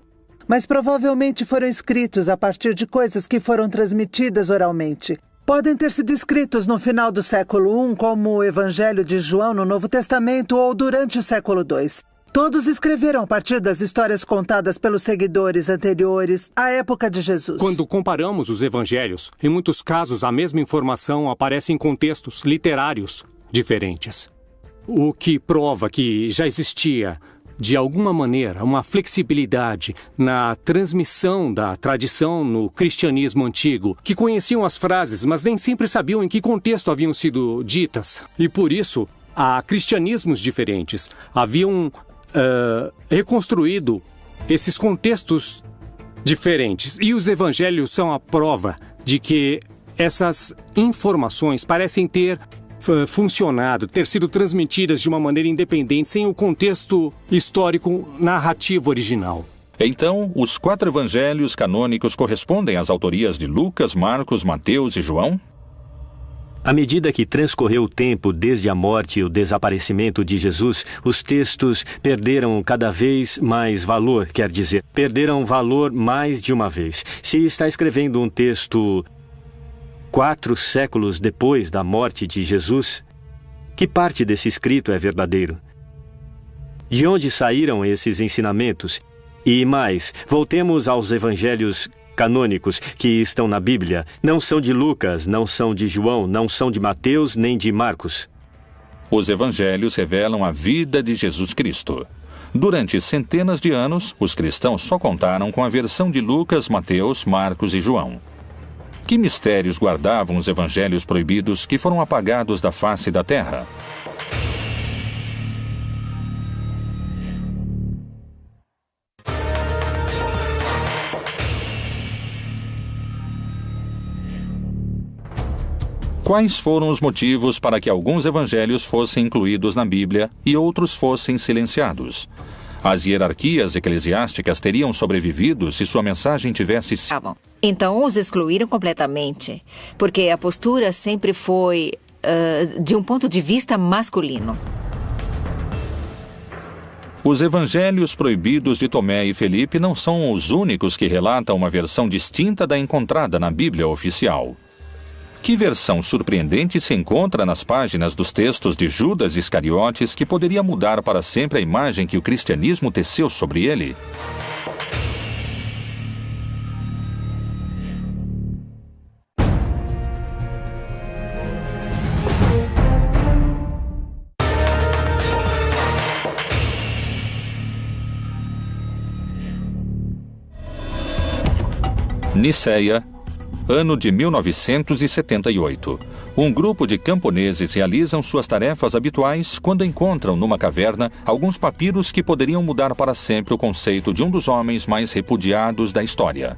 Mas provavelmente foram escritos a partir de coisas que foram transmitidas oralmente. Podem ter sido escritos no final do século I, como o Evangelho de João no Novo Testamento, ou durante o século II. Todos escreveram a partir das histórias contadas pelos seguidores anteriores à época de Jesus. Quando comparamos os evangelhos, em muitos casos a mesma informação aparece em contextos literários diferentes. O que prova que já existia, de alguma maneira, uma flexibilidade na transmissão da tradição no cristianismo antigo, que conheciam as frases, mas nem sempre sabiam em que contexto haviam sido ditas. E por isso, há cristianismos diferentes. Haviam reconstruído esses contextos diferentes. E os evangelhos são a prova de que essas informações parecem ter funcionado, ter sido transmitidas de uma maneira independente, sem o contexto histórico narrativo original. Então, os 4 evangelhos canônicos correspondem às autorias de Lucas, Marcos, Mateus e João? À medida que transcorreu o tempo desde a morte e o desaparecimento de Jesus, os textos perderam cada vez mais valor, quer dizer, perderam valor mais de uma vez. Se está escrevendo um texto 4 séculos depois da morte de Jesus, que parte desse escrito é verdadeiro? De onde saíram esses ensinamentos? E mais, voltemos aos evangelhos canônicos que estão na Bíblia. Não são de Lucas, não são de João, não são de Mateus nem de Marcos. Os evangelhos revelam a vida de Jesus Cristo. Durante centenas de anos, os cristãos só contaram com a versão de Lucas, Mateus, Marcos e João. Que mistérios guardavam os evangelhos proibidos que foram apagados da face da terra? Quais foram os motivos para que alguns evangelhos fossem incluídos na Bíblia e outros fossem silenciados? As hierarquias eclesiásticas teriam sobrevivido se sua mensagem tivesse... Então os excluíram completamente, porque a postura sempre foi de um ponto de vista masculino. Os evangelhos proibidos de Tomé e Felipe não são os únicos que relatam uma versão distinta da encontrada na Bíblia oficial. Que versão surpreendente se encontra nas páginas dos textos de Judas Iscariotes que poderia mudar para sempre a imagem que o cristianismo teceu sobre ele? Niceia, ano de 1978. Um grupo de camponeses realizam suas tarefas habituais quando encontram numa caverna alguns papiros que poderiam mudar para sempre o conceito de um dos homens mais repudiados da história.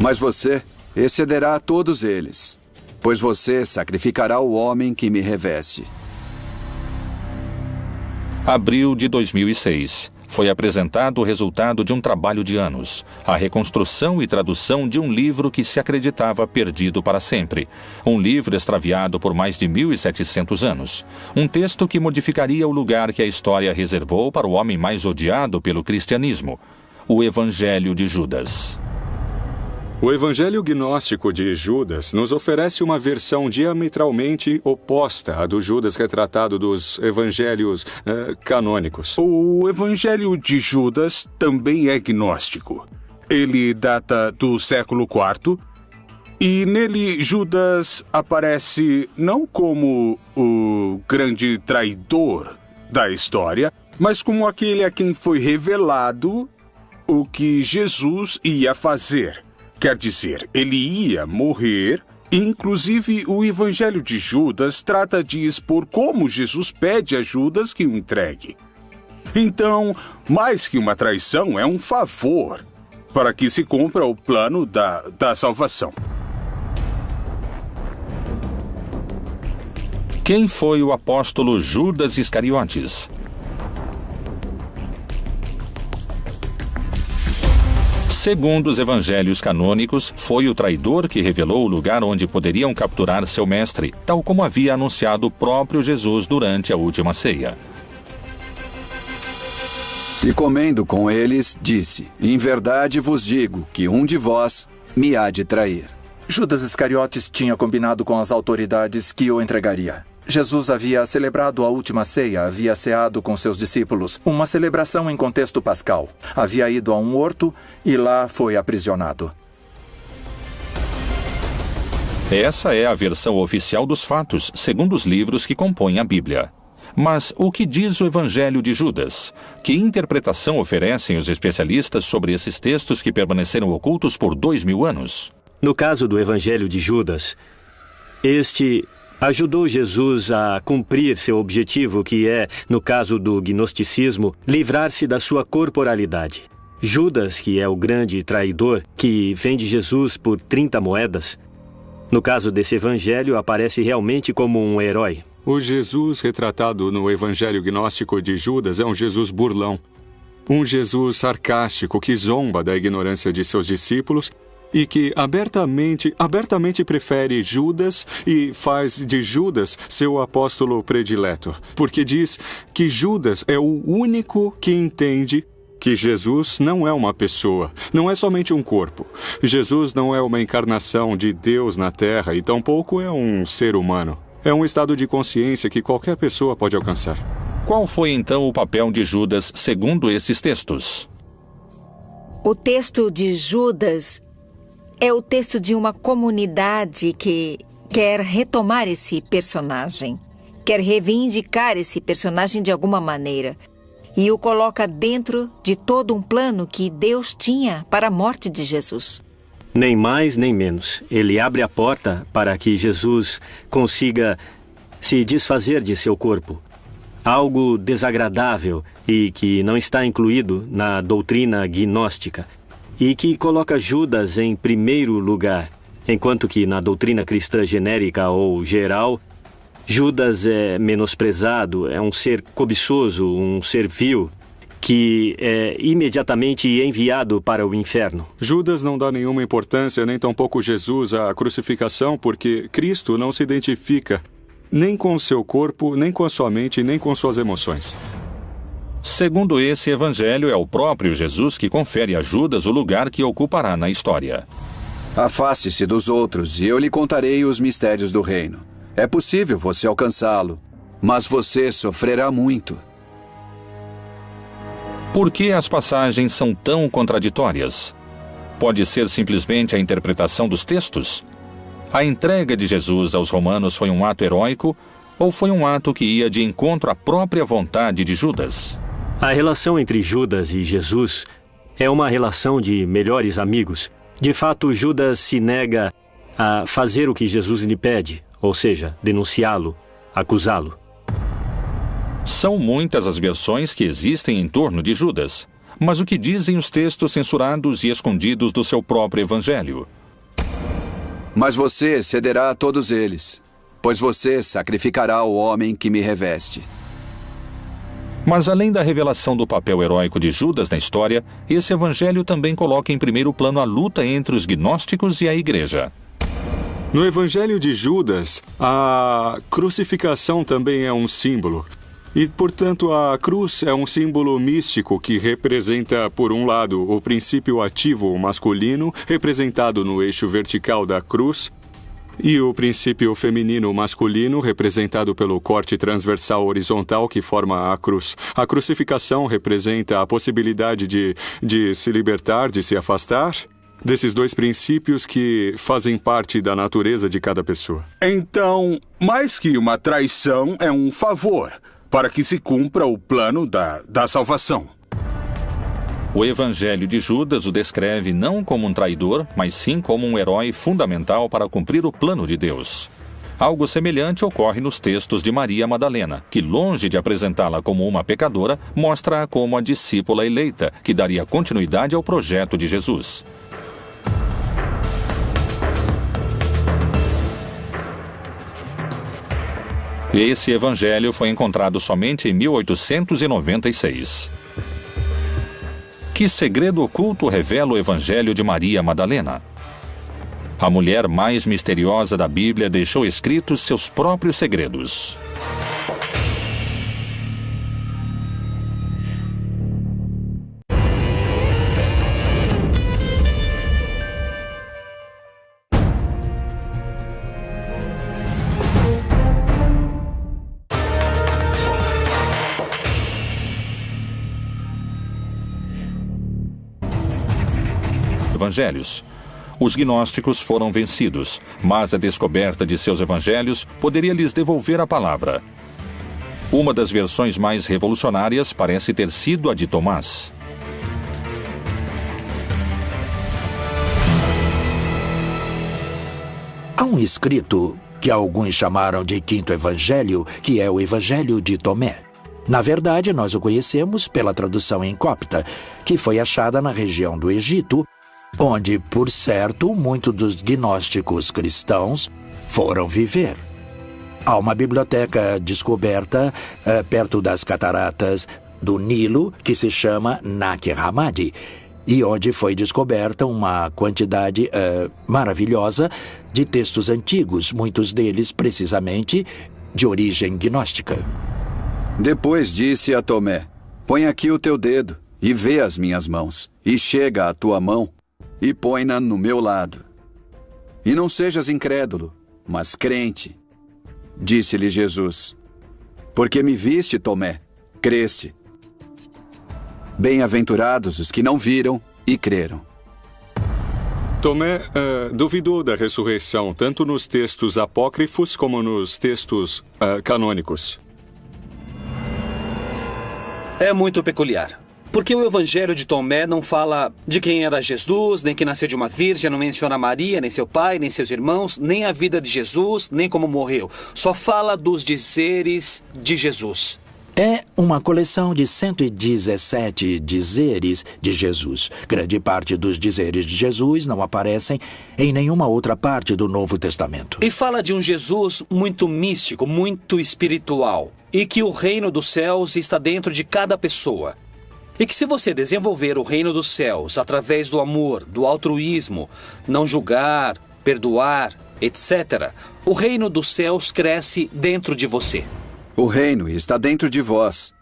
Mas você excederá a todos eles, pois você sacrificará o homem que me reveste. Abril de 2006. foi apresentado o resultado de um trabalho de anos, a reconstrução e tradução de um livro que se acreditava perdido para sempre, um livro extraviado por mais de 1.700 anos, um texto que modificaria o lugar que a história reservou para o homem mais odiado pelo cristianismo, o Evangelho de Judas. O Evangelho Gnóstico de Judas nos oferece uma versão diametralmente oposta à do Judas retratado dos evangelhos canônicos. O Evangelho de Judas também é gnóstico. Ele data do século IV e nele Judas aparece não como o grande traidor da história, mas como aquele a quem foi revelado o que Jesus ia fazer. Quer dizer, ele ia morrer. Inclusive, o Evangelho de Judas trata de expor como Jesus pede a Judas que o entregue. Então, mais que uma traição, é um favor para que se cumpra o plano da salvação. Quem foi o apóstolo Judas Iscariotes? Segundo os evangelhos canônicos, foi o traidor que revelou o lugar onde poderiam capturar seu mestre, tal como havia anunciado o próprio Jesus durante a última ceia. E comendo com eles, disse: Em verdade vos digo que um de vós me há de trair. Judas Iscariotes tinha combinado com as autoridades que o entregaria. Jesus havia celebrado a última ceia, havia ceado com seus discípulos, uma celebração em contexto pascal. Havia ido a um horto e lá foi aprisionado. Essa é a versão oficial dos fatos, segundo os livros que compõem a Bíblia. Mas o que diz o Evangelho de Judas? Que interpretação oferecem os especialistas sobre esses textos que permaneceram ocultos por 2000 anos? No caso do Evangelho de Judas, este ajudou Jesus a cumprir seu objetivo, que é, no caso do gnosticismo, livrar-se da sua corporalidade. Judas, que é o grande traidor, que vende Jesus por 30 moedas, no caso desse evangelho, aparece realmente como um herói. O Jesus retratado no Evangelho Gnóstico de Judas é um Jesus burlão. Um Jesus sarcástico que zomba da ignorância de seus discípulos e que abertamente prefere Judas e faz de Judas seu apóstolo predileto, porque diz que Judas é o único que entende que Jesus não é uma pessoa, não é somente um corpo. Jesus não é uma encarnação de Deus na Terra e tampouco é um ser humano. É um estado de consciência que qualquer pessoa pode alcançar. Qual foi então o papel de Judas segundo esses textos? O texto de Judas é o texto de uma comunidade que quer retomar esse personagem, quer reivindicar esse personagem de alguma maneira e o coloca dentro de todo um plano que Deus tinha para a morte de Jesus. Nem mais nem menos. Ele abre a porta para que Jesus consiga se desfazer de seu corpo. Algo desagradável e que não está incluído na doutrina gnóstica. E que coloca Judas em primeiro lugar, enquanto que na doutrina cristã genérica ou geral, Judas é menosprezado, é um ser cobiçoso, um ser vil, que é imediatamente enviado para o inferno. Judas não dá nenhuma importância, nem tampouco Jesus, à crucificação, porque Cristo não se identifica nem com seu corpo, nem com a sua mente, nem com suas emoções. Segundo esse evangelho, é o próprio Jesus que confere a Judas o lugar que ocupará na história. Afaste-se dos outros e eu lhe contarei os mistérios do reino. É possível você alcançá-lo, mas você sofrerá muito. Por que as passagens são tão contraditórias? Pode ser simplesmente a interpretação dos textos? A entrega de Jesus aos romanos foi um ato heróico ou foi um ato que ia de encontro à própria vontade de Judas? A relação entre Judas e Jesus é uma relação de melhores amigos. De fato, Judas se nega a fazer o que Jesus lhe pede, ou seja, denunciá-lo, acusá-lo. São muitas as versões que existem em torno de Judas. Mas o que dizem os textos censurados e escondidos do seu próprio evangelho? Mas você cederá a todos eles, pois você sacrificará o homem que me reveste. Mas além da revelação do papel heróico de Judas na história, esse evangelho também coloca em primeiro plano a luta entre os gnósticos e a igreja. No Evangelho de Judas, a crucificação também é um símbolo. E, portanto, a cruz é um símbolo místico que representa, por um lado, o princípio ativo masculino, representado no eixo vertical da cruz, e o princípio feminino masculino, representado pelo corte transversal horizontal que forma a cruz. A crucificação representa a possibilidade de se libertar, de se afastar desses dois princípios que fazem parte da natureza de cada pessoa. Então, mais que uma traição, é um favor para que se cumpra o plano da salvação. O Evangelho de Judas o descreve não como um traidor, mas sim como um herói fundamental para cumprir o plano de Deus. Algo semelhante ocorre nos textos de Maria Madalena, que, longe de apresentá-la como uma pecadora, mostra-a como a discípula eleita, que daria continuidade ao projeto de Jesus. Esse evangelho foi encontrado somente em 1896. Que segredo oculto revela o evangelho de Maria Madalena? A mulher mais misteriosa da Bíblia deixou escritos seus próprios segredos. Evangelhos. Os gnósticos foram vencidos, mas a descoberta de seus evangelhos poderia lhes devolver a palavra. Uma das versões mais revolucionárias parece ter sido a de Tomás. Há um escrito que alguns chamaram de Quinto Evangelho, que é o Evangelho de Tomé. Na verdade, nós o conhecemos pela tradução em copta, que foi achada na região do Egito, onde, por certo, muitos dos gnósticos cristãos foram viver. Há uma biblioteca descoberta perto das cataratas do Nilo, que se chama Nag Hammadi, e onde foi descoberta uma quantidade maravilhosa de textos antigos, muitos deles, precisamente, de origem gnóstica. Depois disse a Tomé: põe aqui o teu dedo e vê as minhas mãos, e chega a tua mão e põe-na no meu lado. E não sejas incrédulo, mas crente. Disse-lhe Jesus: porque me viste, Tomé, creste. Bem-aventurados os que não viram e creram. Tomé duvidou da ressurreição, tanto nos textos apócrifos como nos textos canônicos. É muito peculiar. Porque o Evangelho de Tomé não fala de quem era Jesus, nem que nasceu de uma virgem, não menciona Maria, nem seu pai, nem seus irmãos, nem a vida de Jesus, nem como morreu. Só fala dos dizeres de Jesus. É uma coleção de 117 dizeres de Jesus. Grande parte dos dizeres de Jesus não aparecem em nenhuma outra parte do Novo Testamento. E fala de um Jesus muito místico, muito espiritual, e que o reino dos céus está dentro de cada pessoa. E que se você desenvolver o reino dos céus através do amor, do altruísmo, não julgar, perdoar, etc., o reino dos céus cresce dentro de você. O reino está dentro de vós,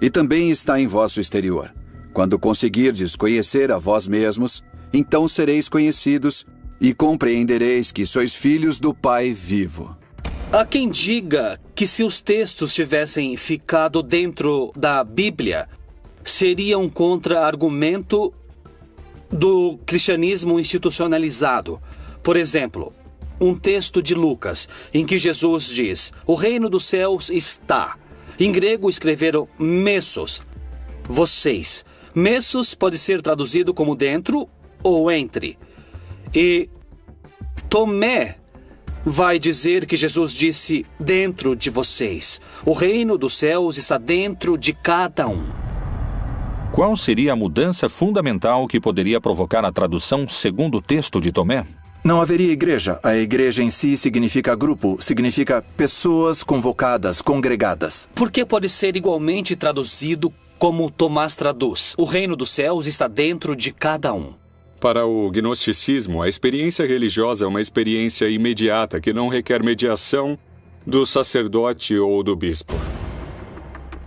e também está em vosso exterior. Quando conseguirdes conhecer a vós mesmos, então sereis conhecidos e compreendereis que sois filhos do Pai vivo. Há quem diga que se os textos tivessem ficado dentro da Bíblia, seria um contra-argumento do cristianismo institucionalizado. Por exemplo, um texto de Lucas, em que Jesus diz: o reino dos céus está. Em grego escreveram messos, vocês. Messos pode ser traduzido como dentro ou entre. E Tomé vai dizer que Jesus disse dentro de vocês. O reino dos céus está dentro de cada um. Qual seria a mudança fundamental que poderia provocar a tradução segundo o texto de Tomé? não haveria igreja. A igreja em si significa grupo, significa pessoas convocadas, congregadas. Por que pode ser igualmente traduzido como Tomás traduz? O reino dos céus está dentro de cada um. Para o gnosticismo, a experiência religiosa é uma experiência imediata que não requer mediação do sacerdote ou do bispo.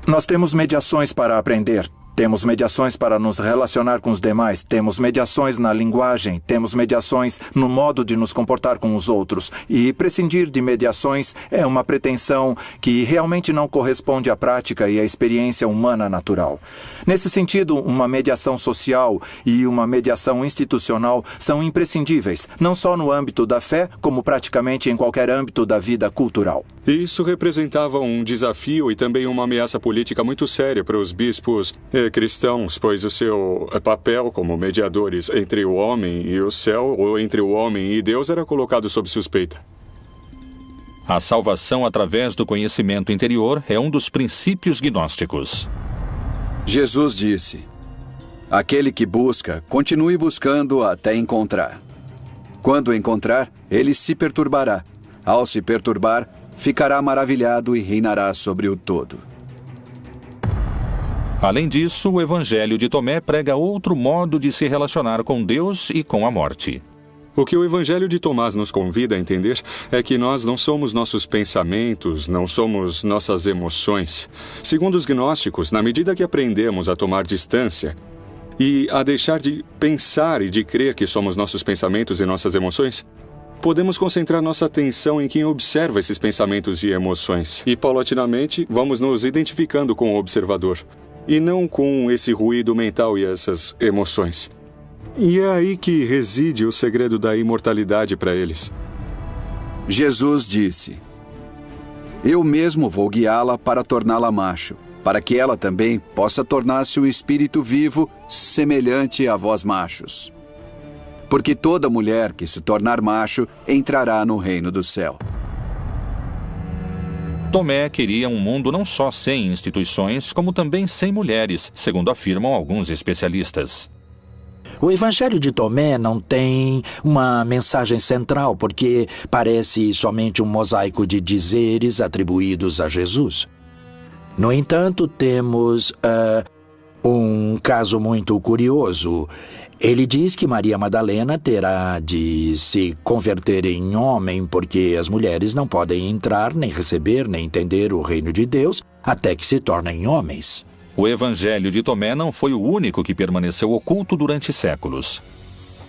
Nós temos mediações para aprender. Temos mediações para nos relacionar com os demais, temos mediações na linguagem, temos mediações no modo de nos comportar com os outros. E prescindir de mediações é uma pretensão que realmente não corresponde à prática e à experiência humana natural. Nesse sentido, uma mediação social e uma mediação institucional são imprescindíveis, não só no âmbito da fé, como praticamente em qualquer âmbito da vida cultural. Isso representava um desafio e também uma ameaça política muito séria para os bispos cristãos, pois o seu papel como mediadores entre o homem e o céu, ou entre o homem e Deus, era colocado sob suspeita. A salvação através do conhecimento interior é um dos princípios gnósticos. Jesus disse: aquele que busca, continue buscando até encontrar. Quando encontrar, ele se perturbará. Ao se perturbar, ficará maravilhado e reinará sobre o todo. Além disso, o Evangelho de Tomé prega outro modo de se relacionar com Deus e com a morte. O que o Evangelho de Tomás nos convida a entender é que nós não somos nossos pensamentos, não somos nossas emoções. Segundo os gnósticos, na medida que aprendemos a tomar distância e a deixar de pensar e de crer que somos nossos pensamentos e nossas emoções, podemos concentrar nossa atenção em quem observa esses pensamentos e emoções. E, paulatinamente, vamos nos identificando com o observador, e não com esse ruído mental e essas emoções. E é aí que reside o segredo da imortalidade para eles. Jesus disse: eu mesmo vou guiá-la para torná-la macho, para que ela também possa tornar-se um espírito vivo semelhante a vós machos. Porque toda mulher que se tornar macho entrará no reino do céu. Tomé queria um mundo não só sem instituições, como também sem mulheres, segundo afirmam alguns especialistas. O Evangelho de Tomé não tem uma mensagem central, porque parece somente um mosaico de dizeres atribuídos a Jesus. No entanto, temos um caso muito curioso. Ele diz que Maria Madalena terá de se converter em homem porque as mulheres não podem entrar, nem receber, nem entender o reino de Deus até que se tornem homens. O Evangelho de Tomé não foi o único que permaneceu oculto durante séculos.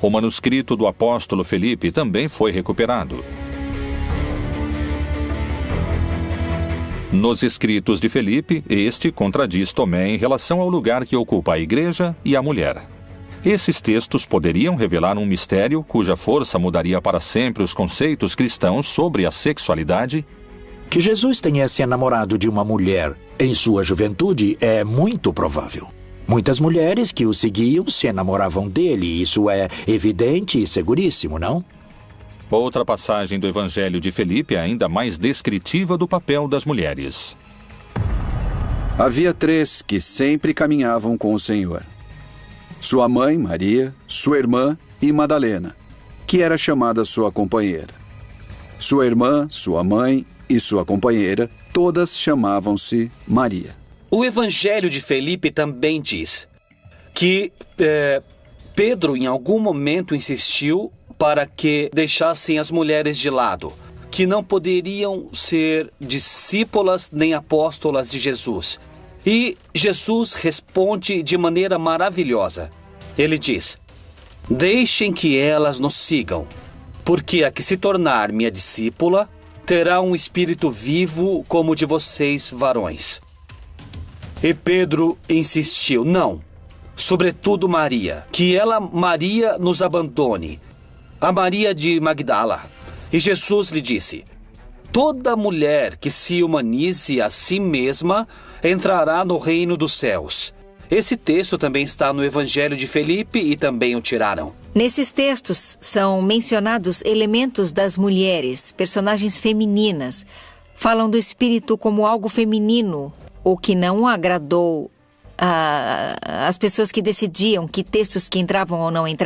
O manuscrito do apóstolo Felipe também foi recuperado. Nos escritos de Felipe, este contradiz Tomé em relação ao lugar que ocupa a igreja e a mulher. Esses textos poderiam revelar um mistério cuja força mudaria para sempre os conceitos cristãos sobre a sexualidade? Que Jesus tenha se enamorado de uma mulher em sua juventude é muito provável. Muitas mulheres que o seguiam se enamoravam dele, isso é evidente e seguríssimo, não? Outra passagem do Evangelho de Felipe é ainda mais descritiva do papel das mulheres. Havia 3 que sempre caminhavam com o Senhor: sua mãe, Maria, sua irmã e Madalena, que era chamada sua companheira. Sua irmã, sua mãe e sua companheira, todas chamavam-se Maria. O Evangelho de Felipe também diz que Pedro, em algum momento, insistiu para que deixassem as mulheres de lado, que não poderiam ser discípulas nem apóstolas de Jesus. E Jesus responde de maneira maravilhosa. Ele diz: deixem que elas nos sigam, porque a que se tornar minha discípula terá um espírito vivo como o de vocês, varões. E Pedro insistiu: não, sobretudo Maria, que Maria nos abandone, a Maria de Magdala. E Jesus lhe disse: toda mulher que se humanize a si mesma entrará no reino dos céus. Esse texto também está no Evangelho de Felipe e também o tiraram. Nesses textos são mencionados elementos das mulheres, personagens femininas. Falam do espírito como algo feminino, o que não agradou às pessoas que decidiam que textos que entravam ou não entravam.